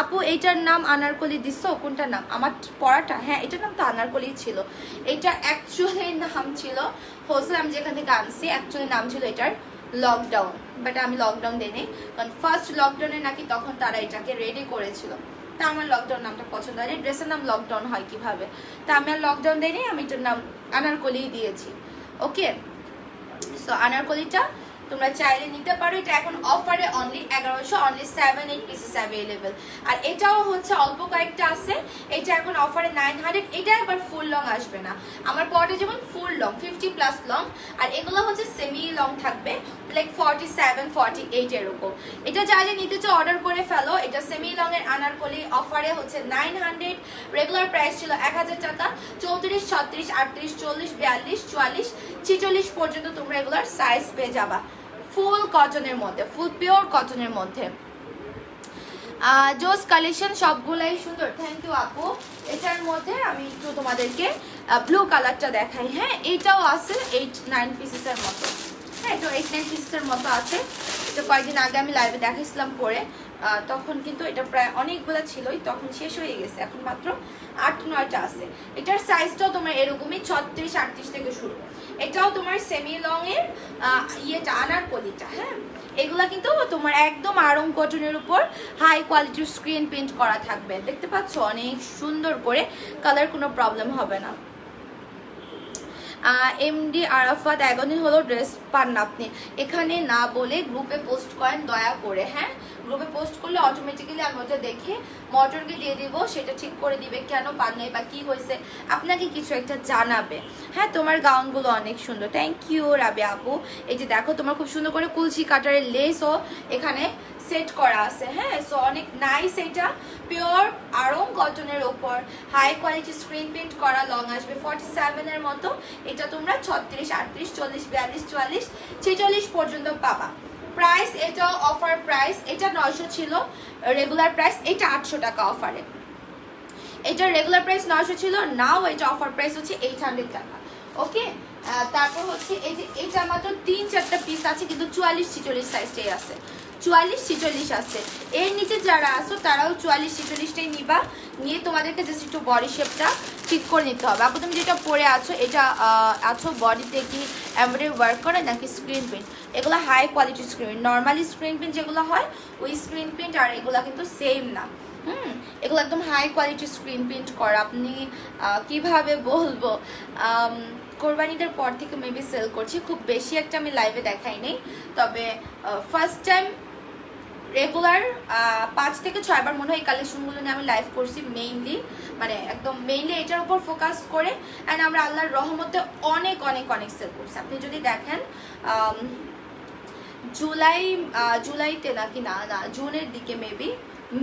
আপু এইটার নাম আনারকলি দিচ্ছ, কোনটার নাম? আমার পরাটা, হ্যাঁ এটার নাম তো আনারকলি ছিল। এটা অ্যাকচুয়ালি নাম ছিল হোসেল, আমি যেখান থেকে আনছি অ্যাকচুয়ালি নাম ছিল এটার লকডাউন, বাট আমি লকডাউন দিইনি, কারণ ফার্স্ট লকডাউনে নাকি তখন তারা এটাকে রেডি করেছিল। তা আমার লকডাউন নামটা পছন্দ হয়নি, ড্রেসের নাম লকডাউন হয় কিভাবে, তা আমি আর লকডাউন দিইনি, আমি এটার নাম আনারকলি দিয়েছি। ওকে, সো আনারকলিটা তোমরা চাইলে নিতে পারো। এটা এখন অফারে অনলি 1100, অনলি 7-8 পিসেস অ্যাভেলেবেল। আর এটাও হচ্ছে অল্প কয়েকটা আছে, এটা এখন অফারে 900। এটা একবার ফুল লং আসবে না, আমার পরে যেমন ফুল লং 50+ লং, আর এগুলো হচ্ছে সেমি লং থাকবে লাইক 47-48 এরকম। এটা চাইলে নিতে চাও অর্ডার করে ফেলো। এটা সেমি লং এর আনারকলি অফারে হচ্ছে 900, রেগুলার প্রাইস ছিল 1000 টাকা। 34, 36, 38, 40, 42, 44, 46 পর্যন্ত তোমরা এগুলোর সাইজ পেয়ে যাবা, ফুল কটনের মধ্যে, ফুল পিওর কটনের মধ্যে। জোস কালেকশন সবগুলাই সুন্দর, থ্যাংক ইউ আপু। এটার মধ্যে আমি একটু তোমাদেরকে ব্লু কালারটা দেখাই। হ্যাঁ, এটাও আছে 8-9 পিসেসের মতো। হ্যাঁ, এটা 8-9 পিসেসের মতো আছে। এটা কয়েকদিন আগে আমি লাইভে দেখাইছিলাম পরে, তখন কিন্তু এটা প্রায় অনেকগুলো ছিলই, তখন শেষ হয়ে গেছে, এখন মাত্র 8-9টা আছে। এটার সাইজটাও তোমার এরকমই 36-38 থেকে শুরু। এটাও তোমার সেমি লং এর ইয়েটা আনারকলিটা। হ্যাঁ, এগুলা কিন্তু তোমার একদম আড়ং কটনের উপর হাই কোয়ালিটির স্ক্রিন প্রিন্ট করা থাকবে, দেখতে পাচ্ছ অনেক সুন্দর করে, কালার কোনো প্রবলেম হবে না। এমডি আরাফাত, একদিন হলো ড্রেস পান না আপনি, এখানে না বলে গ্রুপে পোস্ট করেন দয়া করে। হ্যাঁ, গ্রুপে পোস্ট করলে অটোমেটিক্যালি আমি ওটা দেখে মোটরকে দিয়ে দিব, সেটা ঠিক করে দিবে কেন পান নাই বা কি হয়েছে, আপনাকে কিছু একটা জানাবে। হ্যাঁ, তোমার গাউনগুলো অনেক সুন্দর, থ্যাংক ইউ রাবে আপু। এই যে দেখো তোমার খুব সুন্দর করে কুলসি কাটারের লেসও এখানে সেট করা আছে। হ্যাঁ, সো অনেক নাইস। এটা পিওর আড়ং কটনের ওপর হাই কোয়ালিটি স্ক্রিন প্রিন্ট করা, লং আসবে 47 এর মতো। এটা তোমরা 36, 38, 40, 42, 44, 46 পর্যন্ত পাবা। প্রাইস এটা অফার প্রাইস, এটা 900 ছিল রেগুলার প্রাইস, এটা 800 টাকা অফারে। এটা রেগুলার প্রাইস 900 ছিল, নাও এটা অফার প্রাইস হচ্ছে 800 টাকা। ওকে, তারপর হচ্ছে এই যে এটা মাত্র 3-4টা পিস আছে, কিন্তু 44-46 সাইজটাই আছে, 44-46 আছে। এর নিচে যারা আসো তারাও 44-46টাই নিবা, নিয়ে তোমাদেরকে জাস্ট একটু বডি শেপটা ঠিক করে নিতে হবে। আপু তুমি যেটা পরে আছো, এটা আছো বডিতে কি এমব্রয়ডারি ওয়ার্ক করে নাকি স্ক্রিন প্রিন্ট? এগুলো high quality screen, normally screen print যেগুলো হয় ওই স্ক্রিন প্রিন্ট আর এগুলো কিন্তু সেম না। এগুলো একদম হাই কোয়ালিটি স্ক্রিন প্রিন্ট করা। আপনি কিভাবে বলবো, কোরবানিদের পর থেকে মেবি সেল করছি, খুব বেশি একটা আমি লাইভে দেখাই নেই, তবে ফার্স্ট টাইম রেগুলার 5 থেকে 6 বার মনে হয় এই কালেকশনগুলো নিয়ে আমি লাইভ করছি, মেইনলি মানে একদম মেইনলি এটার উপর ফোকাস করে। অ্যান্ড আমরা আল্লাহর রহমতে অনেক অনেক অনেক সেল করছি। আপনি যদি দেখেন জুলাইতে নাকি না জুনের দিকে, মেবি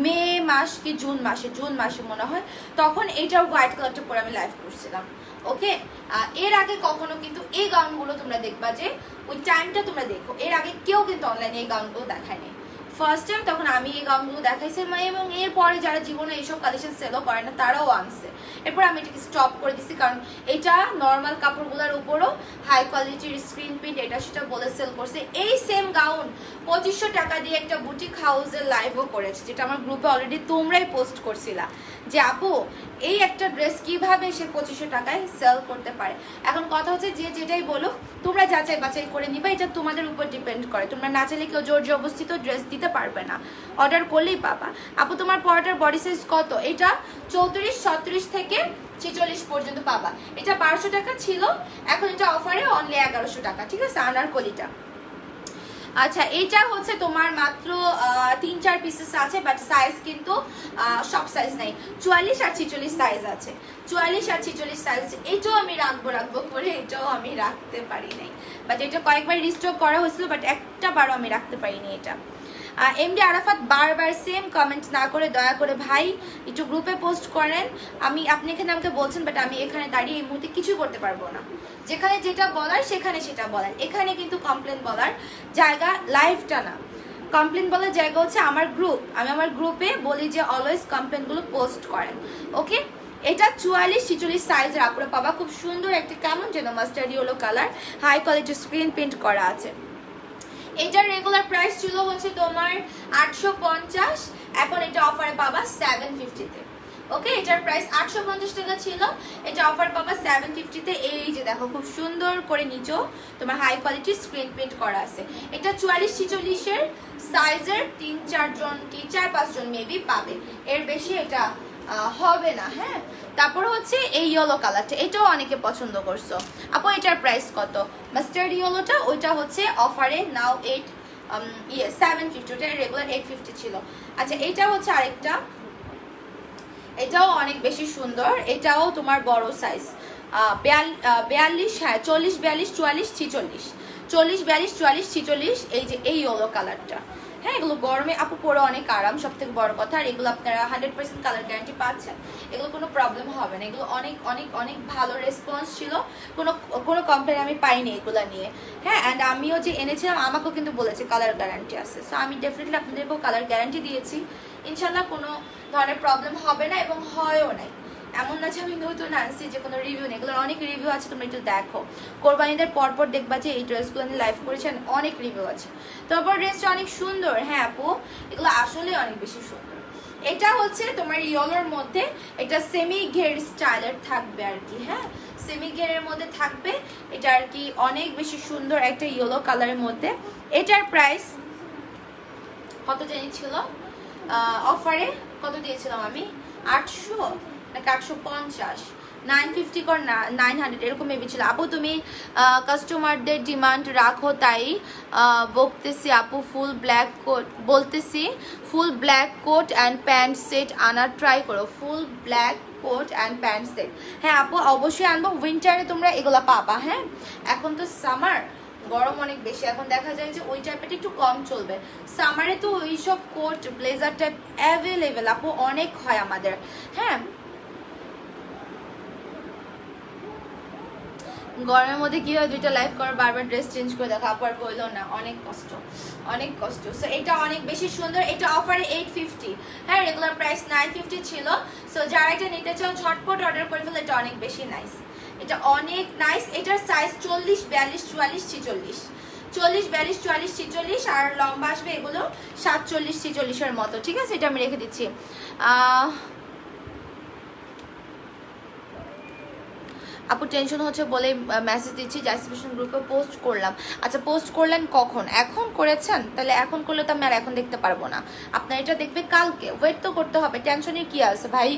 মে মাস কি জুন মাসে মনে হয়, তখন এইটার হোয়াইট কালারটা পরে আমি লাইভ করছিলাম। ওকে, এর আগে কখনো কিন্তু এই গাউনগুলো তোমরা দেখবা যে ওই টাইমটা তোমরা দেখো, এর আগে কেউ কিন্তু অনলাইনে এই গাউনগুলো দেখায়নি। ফার্স্ট টাইম তখন আমি এই গাউনগুলো দেখাইছি এবং এরপরে যারা জীবনে এইসব কালেকশন সেলও করে না তারাও আনছে। এরপর আমি এটাকে স্টপ করে দিচ্ছি, কারণ এটা নর্মাল কাপড়গুলোর উপরও হাই কোয়ালিটির স্ক্রিন প্রিন্ট এটা সেটা বলে সেল করছে। এই সেম গাউন 2500 টাকা দিয়ে একটা বুটিক হাউসের লাইভও করেছে, যেটা আমার গ্রুপে অলরেডি তোমরাই পোস্ট করছিলা যে আপু এই একটা ড্রেস কিভাবে সে 2500 টাকায় সেল করতে পারে। এখন কথা হচ্ছে যে যেটাই বলো তোমরা যাচাই বাছাই করে নিবা, এটা তোমাদের উপর ডিপেন্ড করে। তোমরা না চাইলে কেউ জোর জবরদস্তি ড্রেস দিতে পারবে না, অর্ডার করলেই পাবা। আপু তোমার পরাটার বডি সাইজ কত? এটা 34, 36 থেকে 46 পর্যন্ত পাবা। এটা 1200 টাকা ছিল, এখন এটা অফারে অনলি 1100 টাকা, ঠিক আছে আনারকলিটা। আচ্ছা এটা হচ্ছে তোমার মাত্র 3-4 পিসেস আছে, বাট সাইজ কিন্তু সব সাইজ নাই। 44 আর 46 সাইজ আছে, 44 আর 46 সাইজ। এটাও আমি রাখবো করে, এটাও আমি রাখতে পারি নাই, বাট এটা কয়েকবার রিস্টক করা হয়েছিল, বাট একটা বারও আমি রাখতে পারিনি এটা। এমডি আরাফাত বারবার সেম কমেন্ট না করে দয়া করে ভাই একটু গ্রুপে পোস্ট করেন। আপনি এখানে আমাকে বলছেন, বাট আমি এখানে দাঁড়িয়ে এই মুহূর্তে কিছু করতে পারবো না। যেখানে যেটা বলার সেখানে সেটা বলার, এখানে কিন্তু কমপ্লেন বলার জায়গা লাইভটা না। কমপ্লেন বলার জায়গা হচ্ছে আমার গ্রুপ। আমি আমার গ্রুপে বলি যে অলওয়েজ কমপ্লেনগুলো পোস্ট করেন, ওকে। এটা 44-46 সাইজের আপুরা পাবা। খুব সুন্দর একটা কেমন যেন মাস্টার্ড ইয়েলো কালার, হাই কোয়ালিটির স্ক্রিন প্রিন্ট করা আছে। এটার রেগুলার প্রাইস ছিল হচ্ছে তোমার 850, এখন এটা অফারে পাবা 750-তে, ওকে। এটার প্রাইস 850 টাকা ছিল, এটা অফার পাবা 750-তে। এই যে দেখো খুব সুন্দর করে নিচেও তোমার হাই কোয়ালিটির স্ক্রিন প্রিন্ট করা আছে। এটা 44-46 সাইজের 3-4 জন কি 4-5 জন মেবি পাবে, এর বেশি এটা হবে না, হ্যাঁ। তারপর হচ্ছে এই ইয়েলো কালারটা, এটাও অনেকে পছন্দ করছো আপু। এটার প্রাইস কত? মাস্টার্ড ইয়েলোটা, ওইটা হচ্ছে অফারে নাও 750, ওটা রেগুলার 850 ছিল। আচ্ছা এটা হচ্ছে আরেকটা, এটাও অনেক বেশি সুন্দর, এটাও তোমার বড় সাইজ 42, হ্যাঁ 40, 42, 44, 46, 40, 42, 44, 46। এই যে এই ইয়েলো কালারটা, হ্যাঁ এগুলো গরমে আপু পরে অনেক আরাম, সব থেকে বড় কথা। আর এগুলো আপনারা 100% কালার গ্যারান্টি পাচ্ছেন, এগুলো কোনো প্রবলেম হবে না। এগুলো অনেক অনেক অনেক ভালো রেসপন্স ছিল, কোনো কমপ্লেন আমি পাইনি এগুলো নিয়ে, হ্যাঁ। অ্যান্ড আমিও যে এনেছিলাম আমাকেও কিন্তু বলেছে কালার গ্যারান্টি আছে, সো আমি ডেফিনেটলি আপনাদেরকেও কালার গ্যারান্টি দিয়েছি। ইনশাল্লাহ কোনো ধরনের প্রবলেম হবে না এবং হয়ও নাই। এমন না যে আমি নতুন আনছি যে কোনো রিভিউ নেই, এগুলোর অনেক রিভিউ আছে, তোমরা একটু দেখো। কোরবানিদের পরপর দেখবা যে এই ড্রেসগুলো নিয়ে লাইভ করেছেন, অনেক রিভিউ আছে। তারপর ড্রেসটা অনেক সুন্দর, হ্যাঁ আপু এগুলো আসলে অনেক বেশি সুন্দর। এটা হচ্ছে তোমার ইয়েলোর মধ্যে, এটা সেমি ঘের স্টাইলের থাকবে আর কি, হ্যাঁ সেমি ঘেরের মধ্যে থাকবে এটা আর কি, অনেক বেশি সুন্দর একটা ইয়েলো কালারের মধ্যে। এটার প্রাইস কত জানিয়েছিল অফারে, কত দিয়েছিলাম আমি? 800 নাকি 850, 950 কর না 900 এরকম মেবি ছিল। আপু তুমি কাস্টমারদের ডিমান্ড রাখো তাই বলতেছি আপু, ফুল ব্ল্যাক কোট বলতেছি, full black coat and pant set আনার ট্রাই করো। Full black coat and pant set, হ্যাঁ আপু অবশ্যই আনবো। উইন্টারে তোমরা এগুলো পাবা, হ্যাঁ এখন তো সামার, গরম অনেক বেশি, এখন দেখা যায় যে ওই টাইপের একটু কম চলবে। সামারে তো ওইসব কোট ব্লেজার টাইপ অ্যাভেলেবেল আপু অনেক হয় আমাদের, হ্যাঁ। গরমের মধ্যে কি হয়, দুইটা লাইভ করার বারবার ড্রেস চেঞ্জ করে দেখো, আপু আর বললো না, অনেক কষ্ট অনেক কষ্ট। সো এটা অনেক বেশি সুন্দর, এটা অফারে 850, হ্যাঁ রেগুলার প্রাইস 950 ছিল। সো যারা এটা নিতে চাও ঝটপট অর্ডার করে ফেলে, এটা অনেক বেশি নাইস, এটা অনেক নাইস। এটার সাইজ 40, 42, 44, 46, 40, 42, 44, 46 আর লম্বা আসবে এগুলো 47, 46-এর মতো, ঠিক আছে। এটা আমি রেখে দিচ্ছি। আপু টেনশন হচ্ছে বলে মেসেজ দিচ্ছি, জাস্টিফিকেশন গ্রুপে পোস্ট করলাম। আচ্ছা পোস্ট করলেন কখন? এখন করেছেন? তাহলে এখন করলে তো আমি আর এখন দেখতে পারবো না, আপনার এটা দেখবে কালকে, ওয়েট তো করতে হবে। টেনশনের কি আছে ভাই,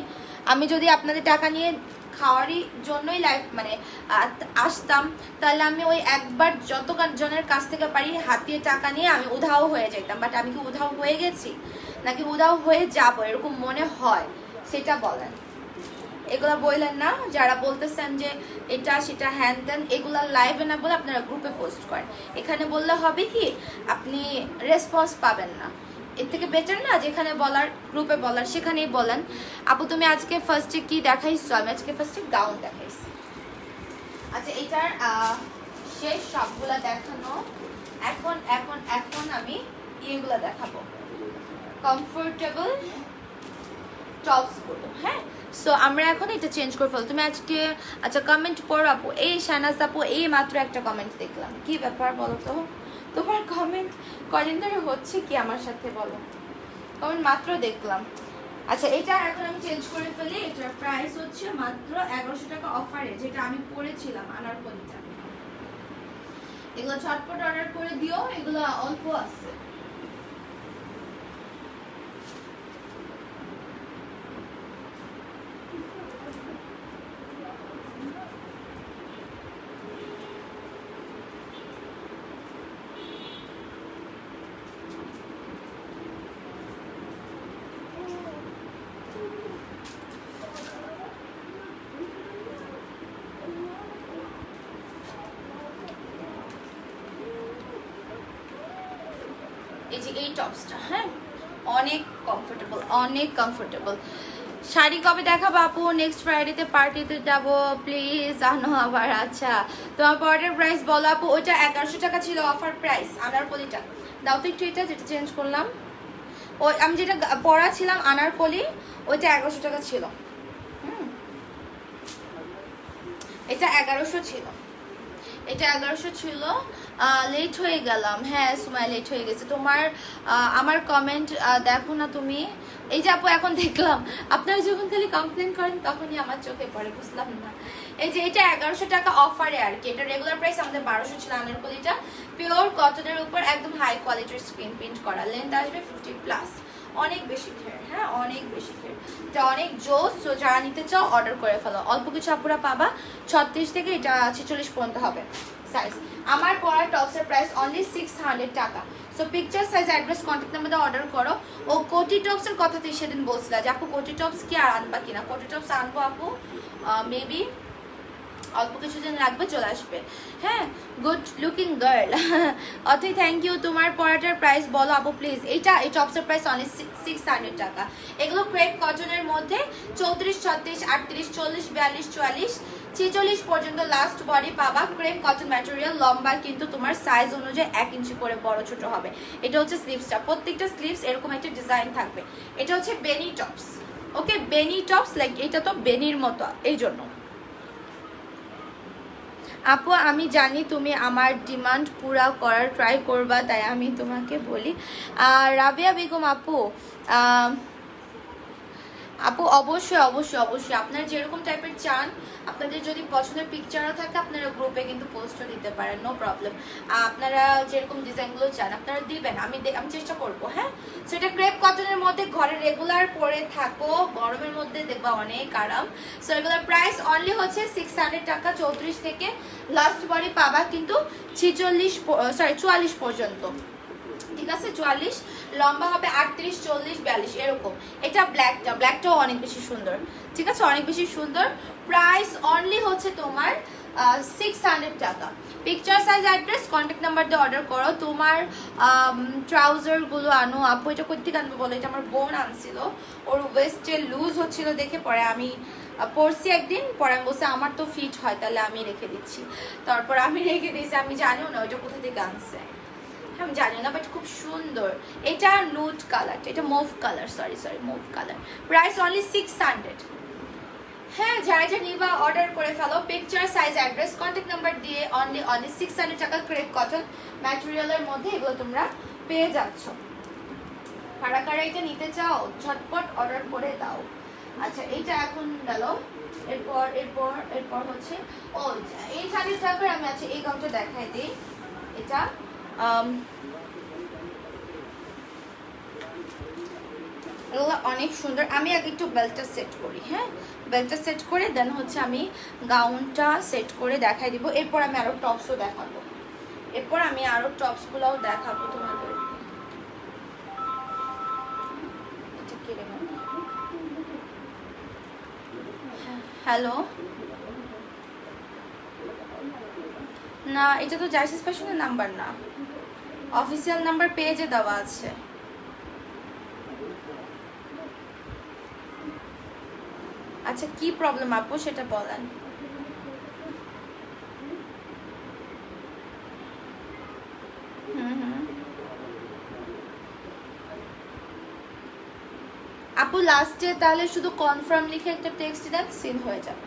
আমি যদি আপনাদের টাকা নিয়ে খাওয়ারই জন্যই লাইফ মানে আসতাম, তাহলে আমি ওই একবার যত জনের কাছ থেকে পারি হাতিয়ে টাকা নিয়ে আমি উধাও হয়ে যেতাম। বাট আমি কি উধাও হয়ে গেছি নাকি উধাও হয়ে যাবো এরকম মনে হয় সেটা বলেন। এগুলা বললেন না, যারা বলতেছেন যে এটা সেটা হ্যান ত্যান, এগুলা লাইভে না বলে আপনারা গ্রুপে পোস্ট করেন। এখানে বললে হবে কি আপনি রেসপন্স পাবেন না, এর থেকে বেটার না যেখানে বলার গ্রুপে বলার সেখানেই বলেন। আপু তুমি আজকে ফার্স্টে কি দেখাইছো? আমি আজকে ফার্স্টে গাউন দেখাইছি। আচ্ছা এটার শেষ সবগুলা দেখানো, এখন এখন এখন আমি ইয়েগুলা দেখাবো, কমফোর্টেবল টপস গুলো। হ্যাঁ, সো আমরা এখন এটা চেঞ্জ করে ফেল। তুমি আজকে আচ্ছা কমেন্ট করো আপু। এই শাহনাজ আপু এই মাত্র একটা কমেন্ট দেখলাম, কি ব্যাপার বলো তো? তোমার কমেন্ট কদিন ধরে হচ্ছে কি আমার সাথে বলো? কমেন্ট মাত্র দেখলাম। আচ্ছা এটা এখন আমি চেঞ্জ করে ফেলি। এটার প্রাইস হচ্ছে মাত্র 1100 টাকা অফারে, যেটা আমি পরেছিলাম আনারকলিটা। এগুলো ঝটপট অর্ডার করে দিও, এগুলো অল্প আছে। এই যে এই টপসটা, হ্যাঁ অনেক কমফোর্টেবল, অনেক কমফোর্টেবল। শাড়ি কবে দেখাবো আপু? নেক্সট ফ্রাইডেতে পার্টিতে যাব, প্লিজ আনো আবার। আচ্ছা তোমার অর্ডার প্রাইস বলো আপু। ওইটা 1100 টাকা ছিল অফার প্রাইস আনারকলিটা। দাও তো একটু, এটা যেটা চেঞ্জ করলাম, ওই আমি যেটা পরা ছিলাম আনারকলি, ওইটা 1100 টাকা ছিল। এটা 1100 ছিল, এটা 1100 ছিল। লেট হয়ে গেলাম। হ্যাঁ সুমাইয়া লেট হয়ে গেছে। তোমার আমার কমেন্ট দেখো না তুমি? এই যে আপু এখন দেখলাম আপনারা যখন খালি কমপ্লেন করেন তখনই আমার চোখে পড়ে, বুঝলাম না। এই যে এটা 1100 টাকা অফারে আর কি। এটা রেগুলার প্রাইস আমাদের 1200 ছিল আনারকলিটা। পিওর কটনের উপর একদম হাই কোয়ালিটির স্ক্রিন প্রিন্ট করা, লেন্থ আসবে 50+। অনেক বেশি ঘের, হ্যাঁ অনেক বেশি ঘের, এটা অনেক জোস। সো যারা নিতে চাও অর্ডার করে ফেলো, অল্প কিছু আপুরা পাবা। 36 থেকে এটা 46 পর্যন্ত হবে সাইজ। আমার পরা টপসের প্রাইস অনলি 600 টাকা। So picture size address contact নাম্বারে অর্ডার করো। ও কোটি টপসের কথা তুই সেদিন বলছিল যে আপু কোটি টপস কি আর আনবা কিনা। কোটি টপস আনবো আপু, মেবি অল্প কিছুদিন লাগবে, চলে আসবে। হ্যাঁ good looking girl Othoi thank you. তোমার পরাটার প্রাইস বলো আপু প্লিজ। এইটা এই টপসের প্রাইস অনলি 600 টাকা। এগুলো ক্রেপ কটনের মধ্যে 34, 36, 38, 40, 42, 44, 46 পর্যন্ত লাস্ট বডি পাবা। ক্রেপ কটন ম্যাটেরিয়াল, লম্বা কিন্তু তোমার সাইজ অনুযায়ী 1 ইঞ্চি করে বড় ছোট হবে। এটা হচ্ছে স্লিভসটা, প্রত্যেকটা স্লিভস এরকম একটা ডিজাইন থাকবে। এটা হচ্ছে বেনি টপস। ওকে বেনি টপস, লাইক এটা তো বেনির মতো, এই জন্য। আপু আমি জানি তুমি আমার ডিমান্ড পুরা করার ট্রাই করবা, তাই আমি তোমাকে বলি। রাবিয়া বেগম আপু, আপু অবশ্যই অবশ্যই অবশ্যই আপনারা যেরকম টাইপের চান, আপনাদের যদি পছন্দের পিকচারও থাকে আপনারা গ্রুপে কিন্তু পোস্টও দিতে পারেন, নো প্রবলেম। আপনারা যেরকম ডিজাইনগুলো চান আপনারা দিবেন, আমি চেষ্টা করবো। হ্যাঁ সেটা ক্রেপ কটনের মধ্যে ঘরে রেগুলার পরে থাকো, গরমের মধ্যে দেখবা অনেক আরাম। সো রেগুলার প্রাইস অনলি হচ্ছে 600 টাকা। 34 থেকে লাস্ট বডি পাবা কিন্তু 44 পর্যন্ত, ঠিক আছে 44, লম্বা হবে 38, 40, 42 এরকম। এটা ব্ল্যাকটাও অনেক বেশি সুন্দর, ঠিক আছে অনেক বেশি সুন্দর। প্রাইস অনলি হচ্ছে তোমার 600 টাকা। Picture size address contact number দিয়ে অর্ডার করো। তোমার ট্রাউজারগুলো আনো আপু। এটা কোথেকে আনবো বলো? এটা আমার বোন আনছিল, ওর ওয়েস্টে লুজ হচ্ছিল দেখে পরে আমি পরছি একদিন, পরে আমি বলছি আমার তো ফিট হয় তাহলে আমি রেখে দিচ্ছি, তারপর আমি রেখে দিয়েছি। আমি জানিও না ওইটা কোথা থেকে আনছে, আমি জানি না, বাট খুব সুন্দর। এটা নুড কালার, এটা mauve colour, sorry mauve colour. Price only 600। হ্যাঁ যারা যা নিবা অর্ডার করে ফেলো। Picture size address contact number দিয়ে অনলি 600 টাকা ক্রেপ কটন ম্যাটেরিয়ালের মধ্যে এগুলো তোমরা পেয়ে যাচ্ছ। কারা কারা এটা নিতে চাও ঝটপট অর্ডার করে দাও। আচ্ছা এইটা এখন গেল, এরপর হচ্ছে ও এই শাড়ির তারপরে আমি আচ্ছা এই গাউনটা দেখাই দিই। এটা এগুলো অনেক সুন্দর। আমি আগে একটু বেল্টটা সেট করি। হ্যাঁ বেল্টটা সেট করে দেন হচ্ছে আমি গাউনটা সেট করে দেখাই দিব। এরপর আমি আরো টপসও দেখাবো, টপসগুলোও দেখাবো তোমাদের। হ্যালো না, এটা তো জার্সিস ফ্যাশনের নাম্বার না, অফিসিয়াল নাম্বার পেজে দেওয়া আছে। আচ্ছা কি প্রবলেম আপু সেটা বলেন। আপু লাস্টে তাহলে শুধু কনফার্ম লিখে একটা টেক্সট দেন, সিন হয়ে যাবে।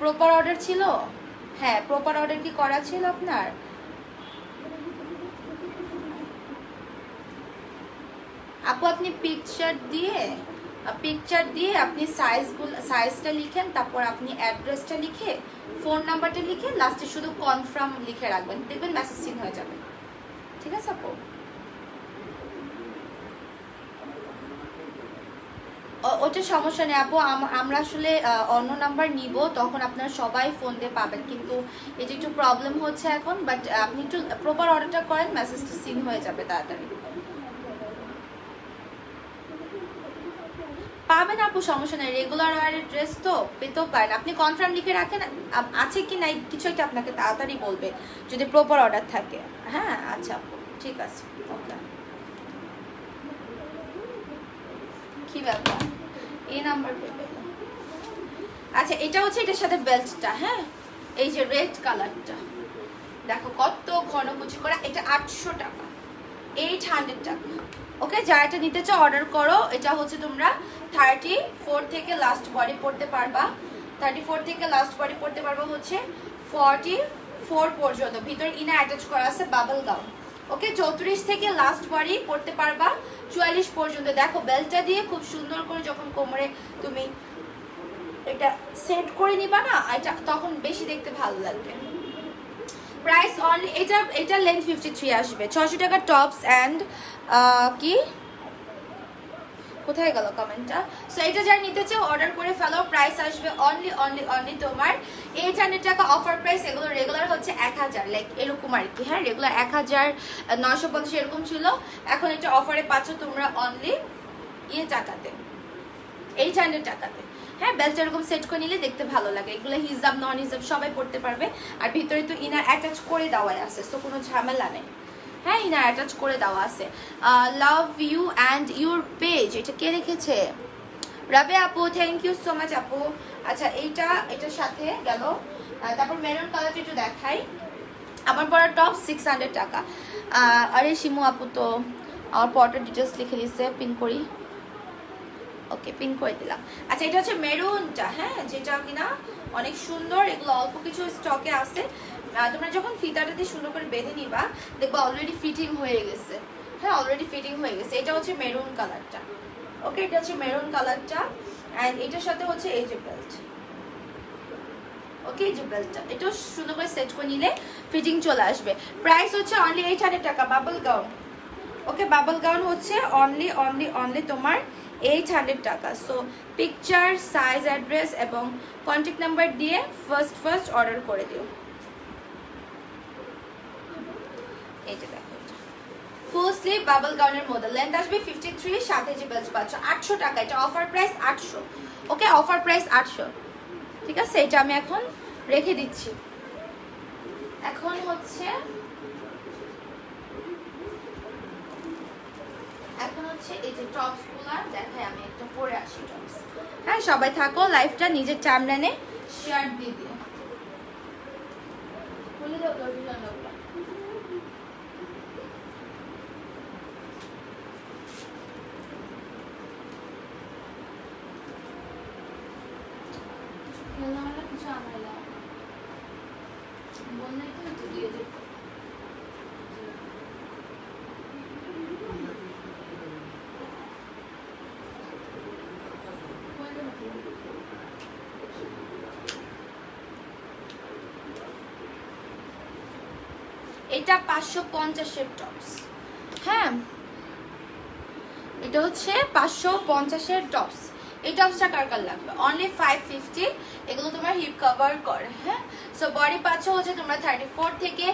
প্রপার অর্ডার ছিল? হ্যাঁ, প্রপার অর্ডার কি করা ছিল আপনার? আপু আপনি পিকচার দিয়ে আপনি সাইজটা লিখেন, তারপর আপনি অ্যাড্রেসটা লিখে ফোন নাম্বারটা লিখে লাস্টে শুধু কনফার্ম লিখে রাখবেন, দেখবেন মেসেজ সিন হয়ে যাবে। ঠিক আছে আপু? ওটা সমস্যা নেই আপু, আমরা আসলে অন্য নাম্বার নিব, তখন আপনারা সবাই ফোন দিয়ে পাবেন, কিন্তু এটা একটু প্রবলেম হচ্ছে এখন। বাট আপনি একটু প্রপার অর্ডারটা করেন, মেসেজটা সিন হয়ে যাবে তাড়াতাড়ি। পাবেন আপু, সমস্যা নেই, রেগুলার ওয়ারের ড্রেস তো পেতেও পারেন। আপনি কনফার্ম লিখে রাখেন আছে কি নাই, কিছু একটা আপনাকে তাড়াতাড়ি বলবে যদি প্রপার অর্ডার থাকে। হ্যাঁ আচ্ছা আপু, ঠিক আছে, ওকে। কি ব্যাপার, এই নাম্বার পেবে? আচ্ছা, এটা হচ্ছে এটার সাথে বেল্টটা। হ্যাঁ, এই যে রেড কালারটা দেখো কত ঘন কুচি করা, এটা 800 টাকা, 800 টাকা। ওকে, যারা এটা নিতে চাও অর্ডার করো। এটা হচ্ছে তোমরা 34 থেকে লাস্ট বডি পড়তে পারবা, 34 থেকে লাস্ট বডি পড়তে পারবা হচ্ছে 44 পর্যন্ত। ভিতরে ইনা অ্যাটাচ করা আছে বাবল গাউন। ওকে, 34 থেকে লাস্ট বডি পড়তে পারবা 44 পর্যন্ত। দেখো বেল্টটা দিয়ে খুব সুন্দর করে যখন কোমরে তুমি এটা সেট করে নিবা না, এটা তখন বেশি দেখতে ভালো লাগবে। প্রাইস অনলি, এটা লেন্থ 53 আসবে, 600 টাকা টপস অ্যান্ড কি কোথায় গেল কমেন্টটা? সো এটা যারা নিতে চাও অর্ডার করে ফেলো। প্রাইস আসবে অনলি তোমার 800 টাকা অফার প্রাইস। এগুলো রেগুলার হচ্ছে 1000, লাইক এরকম আর কি। হ্যাঁ, রেগুলার 1950 এরকম ছিল, এখন এটা অফারে পাচ্ছ তোমরা অনলি টাকাতে, 800 টাকাতে। হ্যাঁ, বেল্ট এরকম সেট করে নিলে দেখতে ভালো লাগে। এগুলো হিজাব নন হিজাব সবাই পড়তে পারবে। আর ভিতরে তো ইনার অ্যাটাচ করে দেওয়াই আছে, সো কোনো ঝামেলা নেই। হ্যাঁ, ইনার অ্যাটাচ করে দেওয়া আছে। Love you and your page, এটা কে রেখেছে? রাবে আপু, থ্যাংক ইউ সো মাচ আপু। আচ্ছা, এটার সাথে গেল। তারপর মেরুন কালারটা একটু দেখাই। আমার পরা টপ 600 টাকা। আরে শিমু আপু তো আমার পরাটার ডিটেলস লিখে দিচ্ছে, পিন করি। ওকে, পিন করে দিলাম। আচ্ছা, এটা হচ্ছে মেরুনটা। হ্যাঁ, যেটা কিনা অনেক সুন্দর। এগুলো অল্প কিছু স্টকে আছে। তোমরা যখন ফিতাটা দিয়ে সুন্দর করে বেঁধে নিবা, দেখবা অলরেডি ফিটিং হয়ে গেছে। হ্যাঁ, অলরেডি ফিটিং হয়ে গেছে। এটা হচ্ছে মেরুন কালারটা। ওকে, এটা হচ্ছে মেরুন কালারটা। অ্যান্ড এটার সাথে হচ্ছে এই যে বেল্ট। ওকে, এই যে বেল্টটা, এটাও সুন্দর করে সেট করে নিলে ফিটিং চলে আসবে। প্রাইস হচ্ছে অনলি 800 টাকা। Bubble gown. Okay, bubble gown হচ্ছে অনলি তোমার 800 টাকা। সো পিকচার, সাইজ, অ্যাড্রেস এবং কন্ট্যাক্ট নাম্বার দিয়ে ফার্স্ট অর্ডার করে দিও। এই যে দেখো, ফুল স্লিভ বাবল গাউনের মধ্যে লেন্থ আসবে 53, সাথে যে বেল্ট পাচ্ছ 800 টাকা। এটা অফার প্রাইস 800। ওকে, অফার প্রাইস 800। ঠিক আছে, এটা আমি এখন রেখে দিচ্ছি। এখন হচ্ছে এই যে টপসগুলো দেখাই, আমি একটা পরে আসি টপস। হ্যাঁ, সবাই থাকো, লাইফটা নিজের টাইমলাইনে শেয়ার দিয়ে দিও। বলে দাও দরজা। কিছু আমাইলা বললে তো দিয়ে দিত। এটা 550-এর টপস। হ্যাঁ, এটা হচ্ছে 550-এর টপস। এই টপসটা কার লাগবে? অনলি 550। এগুলো তোমার হিপ কভার করে। হ্যাঁ, সো বডি পাচ্ছ হচ্ছে তোমরা 34 থেকে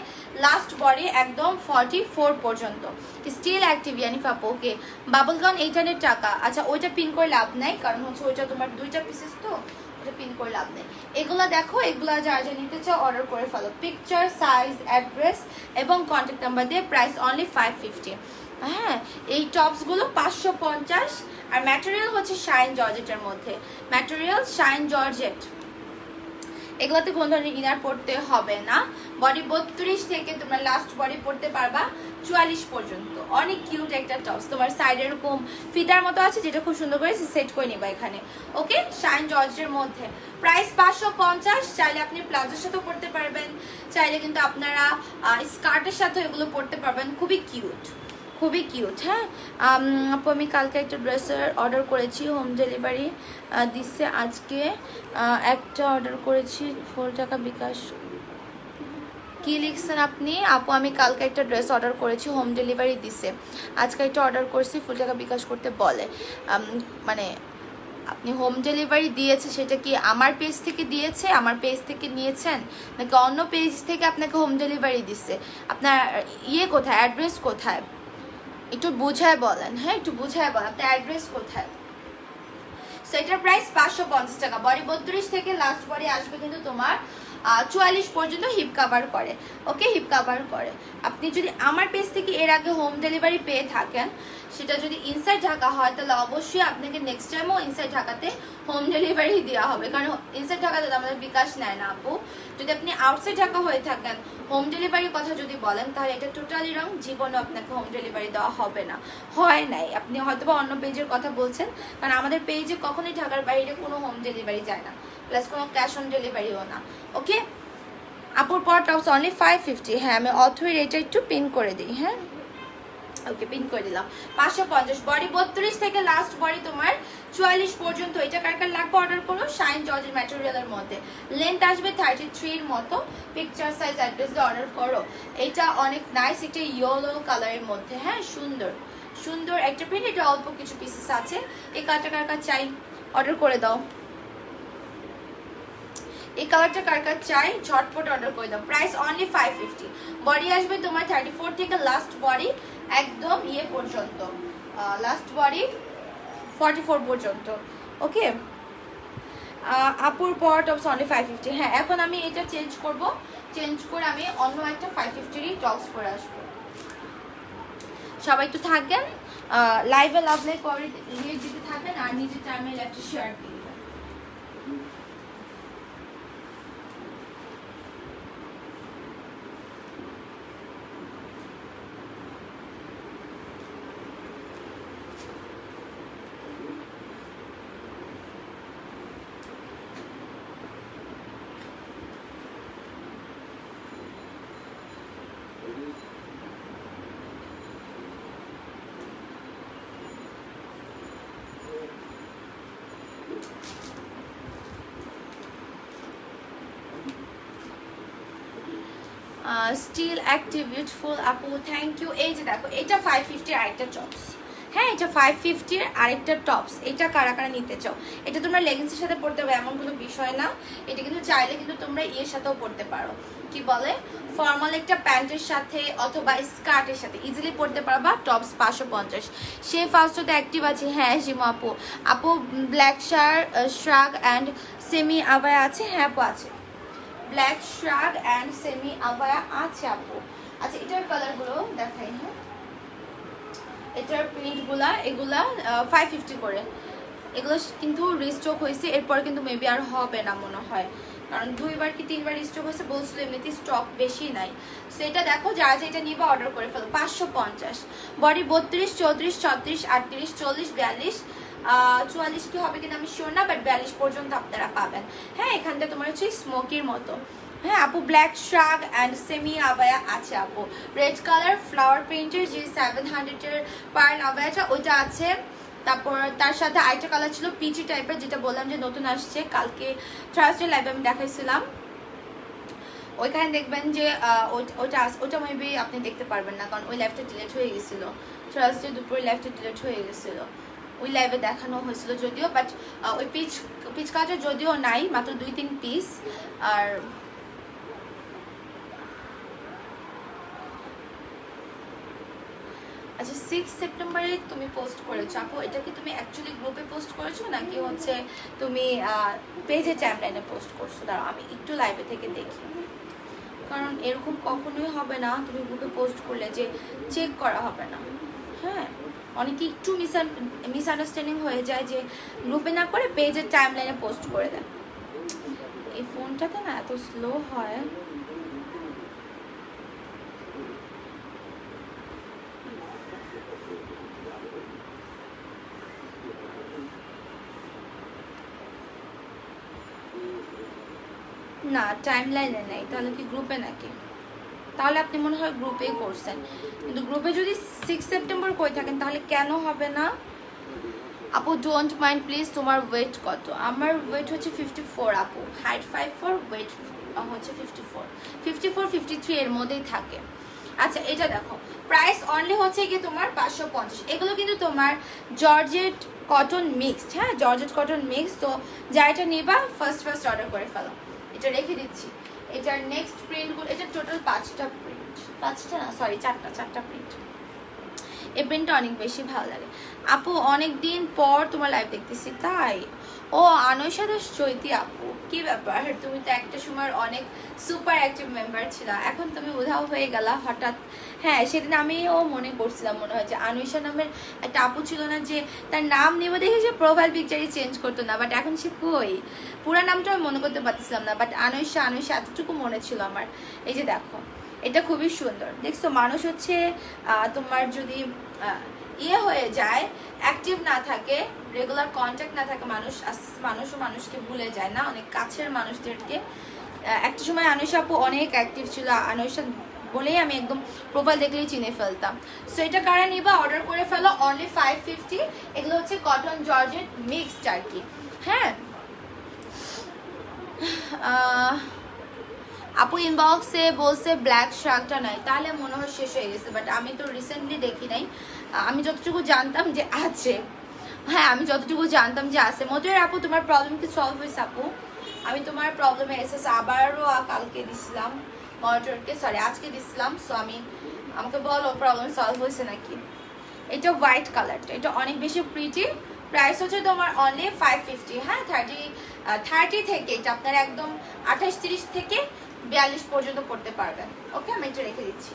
লাস্ট বডি একদম 44 পর্যন্ত। স্টিল অ্যাক্টিভ ইয়ানিফ আপু। ওকে, বাবল গাউন 800 টাকা। আচ্ছা, ওইটা পিন করে লাভ নাই, কারণ হচ্ছে ওইটা তোমার 2টা পিসেস, তো ওটা পিন করে লাভ নেই। এগুলা দেখো, এগুলা যা নিতে চাও অর্ডার করে ফেলো। পিকচার, সাইজ, অ্যাড্রেস এবং কন্ট্যাক্ট নাম্বার দিয়ে। Price only 550। হ্যাঁ, এই টপসগুলো 550। আর ম্যাটেরিয়াল হচ্ছে শাইন জর্জেটের মধ্যে। Material shine georgette. এগুলোতে কোনো ধরনের ইনার পড়তে হবে না। বডি 32 থেকে তোমরা লাস্ট বডি পড়তে পারবা 44 পর্যন্ত। অনেক কিউট একটা টপস, তোমার সাইডে এরকম ফিতার মতো আছে যেটা খুব সুন্দর করে সেট করে নিবা এখানে। ওকে, শাইন জর্জের মধ্যে প্রাইস 550। চাইলে আপনি প্লাজোর সাথেও পড়তে পারবেন, চাইলে কিন্তু আপনারা স্কার্টের সাথে এগুলো পড়তে পারবেন। খুবই কিউট, খুবই কিউট। হ্যাঁ আপু, আমি কালকে একটা ড্রেসের অর্ডার করেছি, হোম ডেলিভারি দিচ্ছে আজকে। একটা অর্ডার করেছি, 4 টাকা বিকাশ। কি লিখছেন আপনি? আপু আমি কালকে একটা ড্রেস অর্ডার করেছি, হোম ডেলিভারি দিছে আজকে একটা অর্ডার করছি, 4 টাকা বিকাশ করতে বলে। মানে আপনি হোম ডেলিভারি দিয়েছে সেটা কি আমার পেজ থেকে দিয়েছে, আমার পেজ থেকে নিয়েছেন, নাকি অন্য পেজ থেকে আপনাকে হোম ডেলিভারি দিচ্ছে? আপনার ইয়ে কোথায়, অ্যাড্রেস কোথায় একটু বুঝায় বলেন। হ্যাঁ একটু বুঝায় বলেন আপনার অ্যাড্রেস কোথায়। সো এটার প্রাইস 550 টাকা। বডি 32 থেকে লাস্ট বডি আসবে কিন্তু তোমার 44 পর্যন্ত হিপ কাভার করে। ওকে, হিপ কাভার করে। আপনি যদি আমার পেজ থেকে এর আগে হোম ডেলিভারি পেয়ে থাকেন, সেটা যদি ইনসাইড ঢাকা হয় তাহলে অবশ্যই আপনাকে নেক্সট টাইমও ইনসাইড ঢাকাতে হোম ডেলিভারি দেওয়া হবে, কারণ ইনসাইড ঢাকাতে আমাদের বিকাশ নেয় না আপু। যদি আপনি আউটসাইড ঢাকা হয়ে থাকেন, হোম ডেলিভারির কথা যদি বলেন, তাহলে এটা টোটালি রং, জীবনে আপনাকে হোম ডেলিভারি দেওয়া হবে না, হয় নাই। আপনি হয়তো বা অন্য পেজের কথা বলছেন, কারণ আমাদের পেজে কখনোই ঢাকার বাইরে কোনো হোম ডেলিভারি যায় না, প্লাস কোনো ক্যাশ অন ডেলিভারিও না। ওকে আপুর পর টপস অনলি 550। হ্যাঁ আমি অথর এটা একটু পিন করে দিই। হ্যাঁ ওকে, পিন করে দিলাম। 550। বডি 32 থেকে লাস্ট বডি তোমার 44 পর্যন্ত। এটা কার কার লাগবে অর্ডার করো। শাইন জর্জের ম্যাটেরিয়ালের মধ্যে লেন্থ আসবে 33 এর মতো। পিকচার সাইজ অ্যাড্রেস দিয়ে অর্ডার করো। এটা অনেক নাইস, একটা ইয়েলো কালারের মধ্যে। হ্যাঁ সুন্দর সুন্দর একটা প্রিন্ট। এটা অল্প কিছু পিসেস আছে। এই কালারটা কার কার চাই অর্ডার করে দাও। এই কালারটা কার কার চাই ঝটপট অর্ডার করে দাও। Price only 550। বডি আসবে তোমার 34 থেকে লাস্ট বডি একদম ইয়ে পর্যন্ত, লাস্ট বডি 44 পর্যন্ত। ওকে আপুর পর টপস অনলি 550। হ্যাঁ এখন আমি এটা চেঞ্জ করব, চেঞ্জ করে আমি অন্য একটা 550 টপস পরে আসবো। সবাই একটু থাকবেন লাইভে, লাভ লাইক করে দিতে থাকবেন, আর নিজের টাইমে একটা শেয়ার দিন। স্টিল অ্যাক্টিভ বিউটিফুল আপু, থ্যাংক ইউ। এই যে দেখো এটা 550 আরেকটা টপস। হ্যাঁ এটা 550 আরেকটা টপস। এটা কারা কারা নিতে চাও? এটা তোমরা লেগিংসের সাথে পড়তে হবে এমন কোনো বিষয় না। এটা কিন্তু চাইলে কিন্তু তোমরা ইয়ের সাথেও পড়তে পারো, কি বলে ফর্মাল একটা প্যান্টের সাথে অথবা স্কার্টের সাথে ইজিলি পড়তে পারবা। টপস 550। সে ফার্স্টতে অ্যাক্টিভ আছে। হ্যাঁ জিমু আপু, আপু ব্ল্যাক শ্রাগ অ্যান্ড সেমি আবায়া আছে। হ্যাঁ আপু আছে, ব্ল্যাক শ্রাগ অ্যান্ড সেমি আবায়া আছে আপু। আচ্ছা এটার কালারগুলো দেখাই। হ্যাঁ এটার প্রিন্টগুলা এগুলা 550 করে। এগুলো কিন্তু রিস্টক হয়েছে, এরপর কিন্তু মেবি আর হবে না মনে হয়, কারণ 2বার কি 3বার রিস্টক হয়েছে বলছিল, এমনিতে স্টক বেশি নাই। সেটা দেখো যারা যেটা নিবা অর্ডার করে ফেলো। 550। বডি 32, 34, 36, 38, 40, 42, 44 কি হবে কিনা আমি শিওর না, বাট 42 পর্যন্ত আপনারা পাবেন। হ্যাঁ এখানটা তোমার হচ্ছে স্মোকির মতো। হ্যাঁ আপু ব্ল্যাক শ্রাগ অ্যান্ড সেমি আবায়া আছে আপু। রেড কালার ফ্লাওয়ার প্রিন্টের যে 700-এর পার্ল আবায়াটা ওইটা আছে। তারপর তার সাথে আরেকটা কালার ছিল পিচি টাইপের, যেটা বললাম যে নতুন আসছে, কালকে থার্সডে লাইভে আমি দেখাইছিলাম। ওইখানে দেখবেন যে ওটা মেবি আপনি দেখতে পারবেন না, কারণ ওই লাইভটা ডিলেট হয়ে গেছিলো। থার্সডে দুপুরে লাইভটা ডিলেট হয়ে গেছিলো। ওই লাইভে দেখানো হয়েছিল যদিও, বাট ওই পিচ কালারটা যদিও নাই, মাত্র 2-3 পিস। আর আচ্ছা 6 সেপ্টেম্বরে তুমি পোস্ট করেছো আপু, এটা কি তুমি অ্যাকচুয়ালি গ্রুপে পোস্ট করেছো নাকি হচ্ছে তুমি পেজে টাইমলাইনে পোস্ট করছো? দাঁড়াও আমি একটু লাইভে থেকে দেখি, কারণ এরকম কখনোই হবে না তুমি গ্রুপে পোস্ট করলে যে চেক করা হবে না। হ্যাঁ অনেকে একটু মিসআন্ডারস্ট্যান্ডিং হয়ে যায় যে গ্রুপে না করে পেজের টাইমলাইনে পোস্ট করে দেয়। এই ফোনটাতে না এত স্লো হয়। না টাইমলাইনে নেই, তাহলে কি গ্রুপে নাকি? তাহলে আপনি মনে হয় গ্রুপেই করছেন, কিন্তু গ্রুপে যদি 6 সেপ্টেম্বর করে থাকেন তাহলে কেন হবে না? আপু ডোন্ট মাইন্ড প্লিজ, তোমার ওয়েট কত? আমার ওয়েট হচ্ছে 54 আপু, হাইট 5'4", ওয়েট হচ্ছে 54, 53 এর মধ্যেই থাকে। আচ্ছা এটা দেখো, প্রাইস অনলি হচ্ছে কি তোমার 550। এগুলো কিন্তু তোমার জর্জেট কটন মিক্সড, হ্যাঁ জর্জেট কটন মিক্সড। তো যা এটা নিবা ফার্স্ট অর্ডার করে ফেলো, এটা রেখে দিচ্ছি। এটার নেক্সট প্রিন্টগুলো, এটা টোটাল 5টা প্রিন্ট, 5টা না সরি 4টা প্রিন্ট। এই প্রিন্টটা অনেক বেশি ভালো লাগে। আপু অনেক দিন পর তোমার লাইভ দেখতেছি, তাই? ও আনয়সা দাস চৈতি আপু, কি ব্যাপার? তুমি তো একটা সময় অনেক সুপার অ্যাক্টিভ মেম্বার ছিল, এখন তুমি উধাও হয়ে গেলা হঠাৎ। হ্যাঁ সেদিন আমিও মনে করছিলাম, মনে হয় যে আনয়সা নামের একটা আপু ছিল না, যে তার নাম নেবে দেখে যে প্রোফাইল পিকচারই চেঞ্জ করতো না, বাট এখন সে কই, পুরো নামটা আমি মনে করতে পারছিলাম না, বাট আনয়সা এতটুকু মনে ছিল আমার। এই যে দেখো এটা খুবই সুন্দর, দেখছো? মানুষ হচ্ছে তোমার যদি ইয়ে হয়ে যায়, অ্যাক্টিভ না থাকে, রেগুলার কন্ট্যাক্ট না থাকে, মানুষও মানুষকে ভুলে যায় না, অনেক কাছের মানুষদেরকে। একটা সময় আনয়সা আপু অনেক অ্যাক্টিভ ছিল, আনয়সা বলেই আমি একদম প্রোফাইল দেখলেই চিনে ফেলতাম। সো এটা কারা নিবা অর্ডার করে ফেলো, অনলি 550। এগুলো হচ্ছে কটন জর্জেট মিক্সড আর কি। হ্যাঁ আপু ইনবক্সে বলছে ব্ল্যাক শার্কটা নাই, তাহলে মনে হয় শেষ হয়ে গেছে, বাট আমি তো রিসেন্টলি দেখি নাই। আমি যতটুকু জানতাম যে আছে, হ্যাঁ আমি যতটুকু জানতাম যে আছে। মধুর আপু তোমার প্রবলেম কি সলভ হয়েছে? আপু আমি তোমার প্রবলেমে এসেছে আবারও কালকে দিছিলাম মনিটরকে, সরি আজকে দিছিলাম। সো আমাকে বলো প্রবলেম সলভ হয়েছে নাকি। এটা হোয়াইট কালারটা, এটা অনেক বেশি প্রিটি। প্রাইস হচ্ছে তোমার অনলি 550। হ্যাঁ 30 থেকে, এটা আপনার একদম 28-30 থেকে 42 পর্যন্ত পড়তে পারবেন। ওকে আমি এটা রেখে দিচ্ছি।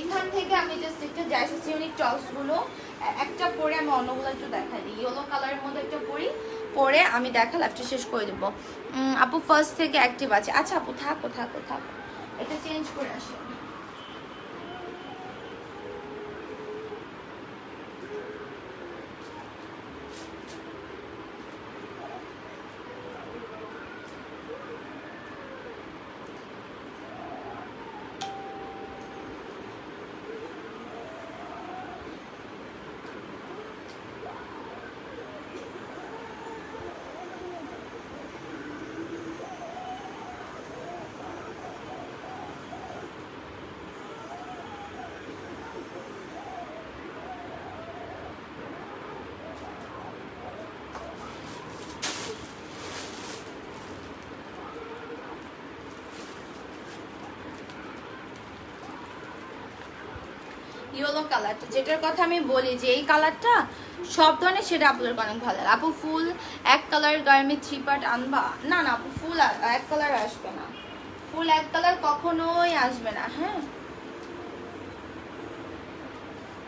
এখান থেকে আমি জাস্ট একটু জাইসিস ইউনিক টপসগুলো একটা পরে আমি অন্যগুলো একটু দেখাই দিই। ইয়েলো কালারের মধ্যে একটা পরে আমি দেখা লাইভটা শেষ করে দেবো। আপু ফার্স্ট থেকে অ্যাক্টিভ আছে। আচ্ছা আপু থাকো, এটা চেঞ্জ করে আসো। ইয়েলো কালারটা, যেটার কথা আমি বলি যে এই কালারটা সব ধরনের, সেটা আপনাদের অনেক ভালো লাগে। আপু ফুল এক কালার গার্মি 3 পার্ট আনবা? না আপু ফুল এক কালার আসবে না, ফুল এক কালার কখনোই আসবে না। হ্যাঁ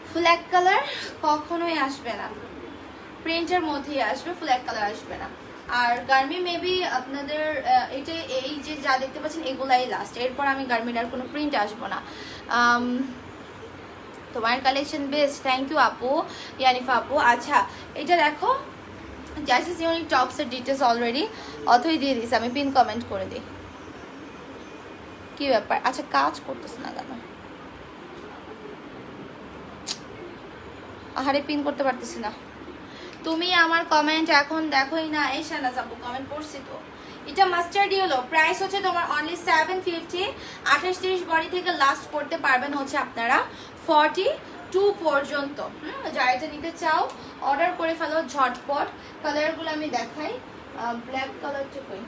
ফুল এক কালার কখনোই আসবে না, প্রিন্টের মধ্যেই আসবে, ফুল এক কালার আসবে না। আর গার্মি মেবি আপনাদের এটা এই যে যা দেখতে পাচ্ছেন এগুলাই লাস্ট, এরপর আমি গার্মির আর কোনো প্রিন্ট আসবো না। তোমার কালেকশন বেস্ট, থ্যাংক ইউ আপু, ইয়ানিফা আপু। আচ্ছা এটা দেখো, জাইসিস ইউনিক টপসের ডিটেলস অলরেডি অথই দিয়ে দিস, আমি পিন কমেন্ট করে দিই। কি ব্যাপার? আচ্ছা কাজ করতেছে না কেন? আহারে পিন করতে পারতেছি না। তুমি আমার কমেন্ট এখন দেখোই না। এই শাহনাজ আপু কমেন্ট পড়ছি তো। এটা মাস্টার্ড ইয়েলো, প্রাইস হচ্ছে তোমার অনলি 750। 28-30 বডি থেকে লাস্ট করতে পারবেন হচ্ছে আপনারা 42 পর্যন্ত। যারা এটা নিতে চাও অর্ডার করে ফেলো ঝটপট। কালারগুলো আমি দেখাই। ব্ল্যাক কালারটা কই?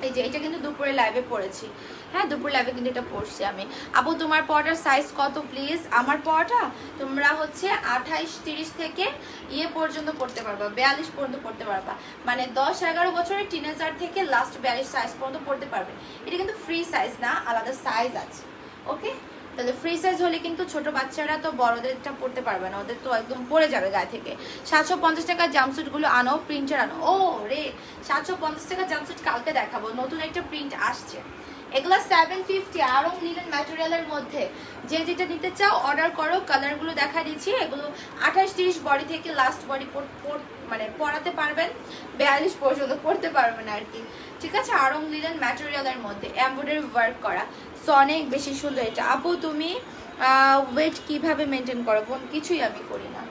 এই যে এটা কিন্তু দুপুরে লাইভে পড়েছি। হ্যাঁ দুপুর লাইভে কিন্তু এটা পড়ছি আমি। আপু তোমার পড়ার সাইজ কত প্লিজ? আমার পড়াটা তোমরা হচ্ছে 28-30 থেকে ইয়ে পর্যন্ত পড়তে পারবা, 42 পর্যন্ত পড়তে পারবা, মানে 10-11 বছরের টিনেজার থেকে লাস্ট 42 সাইজ পর্যন্ত পড়তে পারবে। এটা কিন্তু ফ্রি সাইজ না, আলাদা সাইজ আছে। ওকে তাহলে ফ্রি সাইজ হলে কিন্তু ছোট বাচ্চারা তো বড়দেরটা পরতে পারবে না, ওদের তো একদম পড়ে যাবে গায়ে থেকে। 750 টাকার জাম্পস্যুটগুলো আনো, প্রিন্টার আনো। ও রে 750 টাকার জাম্পস্যুট কালকে দেখাবো, নতুন একটা প্রিন্ট আসছে। এগুলো 750 আরং লিনেন ম্যাটেরিয়ালের মধ্যে। যে যেটা নিতে চাও অর্ডার করো। কালারগুলো দেখা দিচ্ছি। এগুলো 28-30 বডি থেকে লাস্ট বডি মানে পরাতে পারবেন, 42 পর্যন্ত পরতে পারবেন আর কি, ঠিক আছে। আরং লিনেন ম্যাটেরিয়ালের মধ্যে এমব্রয়ডারি ওয়ার্ক করা, সো অনেক বেশি সুন্দর এটা। আপু তুমি ওয়েট কিভাবে মেনটেন করো? বোন কিছুই আমি করি না,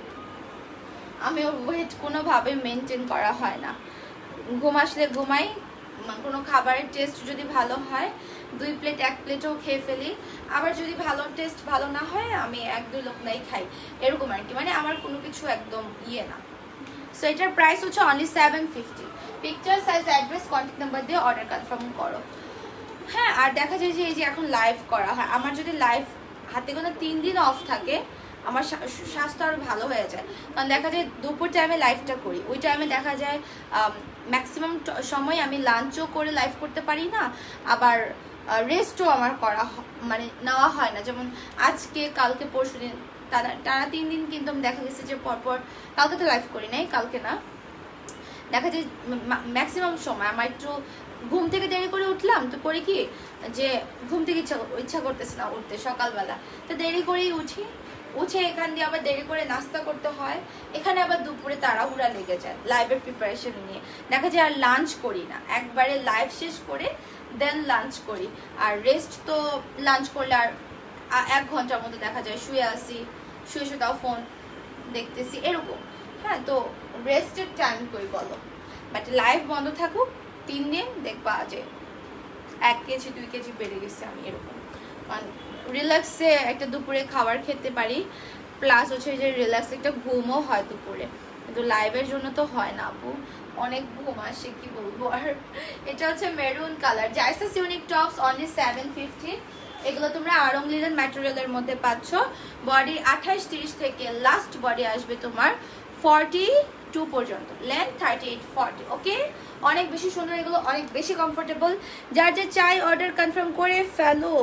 আমি ওয়েট কোনোভাবে মেনটেন করা হয় না। ঘুম আসলে ঘুমাই, কোনো খাবারের টেস্ট যদি ভালো হয় 2 প্লেট 1 প্লেটও খেয়ে ফেলি, আবার যদি ভালো টেস্ট ভালো না হয় আমি 1-2 লোকনাই খাই, এরকম আর কি। মানে আমার কোনো কিছু একদম ইয়ে না। সো এটার প্রাইস হচ্ছে only 750। Picture, size, address, contact number দিয়ে অর্ডার কনফার্ম করো। হ্যাঁ, আর দেখা যায় যে এই যে এখন লাইভ করা হয়, আমার যদি লাইভ হাতে কোনো 3 দিন অফ থাকে আমার স্বাস্থ্য আরও ভালো হয়ে যায়। কারণ দেখা যায় দুপুর টাইমে লাইভটা করি, ওই টাইমে দেখা যায় ম্যাক্সিমাম সময় আমি লাঞ্চও করে লাইভ করতে পারি না, আবার রেস্টও আমার করা মানে নেওয়া হয় না। যেমন আজকে কালকে পরশু দিন টানা 3 দিন কিন্তু দেখা গেছে যে পরপর, কালকে তো লাইভ করি নাই, কালকে না, দেখা যায় ম্যাক্সিমাম সময় আমার একটু ঘুম থেকে দেরি করে উঠলাম, তো করি কি যে ঘুম থেকে ইচ্ছা করতেছে না উঠতে সকালবেলা, তো দেরি করেই উঠে এখান দিয়ে আবার দেরি করে নাস্তা করতে হয়, এখানে আবার দুপুরে তাড়াহুড়া লেগে যায় লাইভের প্রিপারেশন নিয়ে, দেখা যায় আর লাঞ্চ করি না, একবারে লাইভ শেষ করে দেন লাঞ্চ করি। আর রেস্ট তো লাঞ্চ করলে আর 1 ঘন্টার মতো দেখা যায় শুয়ে আসি, শুয়ে তাও ফোন দেখতেছি এরকম। হ্যাঁ, তো রেস্টের টাইম করি বলো, বাট লাইভ বন্ধ থাকুক 3 দিন দেখবা যে 1 কেজি 2 কেজি বেড়ে গেছে আমি এরকম। মানে রিল্যাক্সে একটা দুপুরে খাবার খেতে পারি, প্লাস হচ্ছে যে রিল্যাক্সে একটা ঘুমও হয় দুপুরে, কিন্তু লাইভের জন্য তো হয় না আপু, অনেক ঘুম আসে কি বলবো। আর এটা হচ্ছে মেরুন কালার, জাইসাস ইউনিক টপস অনলি 750। এগুলো তোমরা আরং লিনেন ম্যাটেরিয়ালের মধ্যে পাচ্ছ। বডি 28-30 থেকে লাস্ট বডি আসবে তোমার 42 পর্যন্ত, লেন্থ 38-40। ওকে, অনেক বেশি সুন্দর, এগুলো অনেক বেশি কমফোর্টেবল। যার যে চাই অর্ডার কনফার্ম করে ফেলো।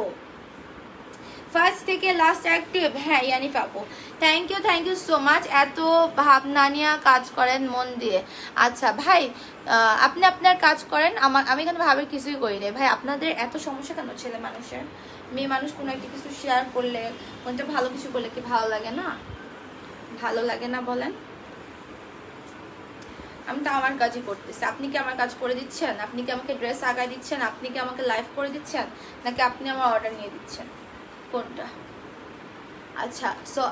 ফার্স্ট থেকে লাস্ট অ্যাক্টিভ, হ্যাঁ ইয়ানি পাবো। থ্যাংক ইউ সো মাচ, এত ভাবনা নিয়ে কাজ করেন মন দিয়ে। আচ্ছা ভাই, আপনি আপনার কাজ করেন, আমি এখানে ভাবের কিছুই করি না ভাই। আপনাদের এত সমস্যা কেন? ছেলে মানুষের, মেয়ে মানুষ কোনো একটা কিছু শেয়ার করলে, কোনটা ভালো কিছু করলে কি ভালো লাগে না? ভালো লাগে না বলেন? আমি তো আমার কাজই করতেছি, আপনি কি আমার কাজ করে দিচ্ছেন? আপনি কি আমাকে ড্রেস আগায় দিচ্ছেন? আপনি কি আমাকে লাইভ করে দিচ্ছেন? নাকি আপনি আমার অর্ডার নিয়ে দিচ্ছেন? কোনটা? আচ্ছা, সো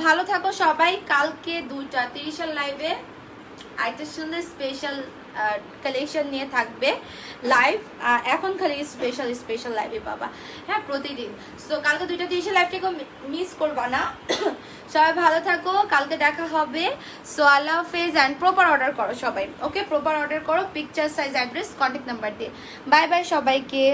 ভালো থাকো সবাই। কালকে 2:30 লাইভে একটা সুন্দর স্পেশাল কালেকশন নিয়ে থাকবে লাইভ। এখন খালি স্পেশাল লাইভে পাবা, হ্যাঁ প্রতিদিন। সো কালকে 2:30 লাইভটাকে মিস করবা না। সবাই ভালো থাকো, কালকে দেখা হবে। সো আল্লাহ হাফেজ, অ্যান্ড প্রপার অর্ডার করো সবাই। ওকে, প্রপার অর্ডার করো, picture, size, address, contact number দিয়ে। বাই বাই সবাইকে।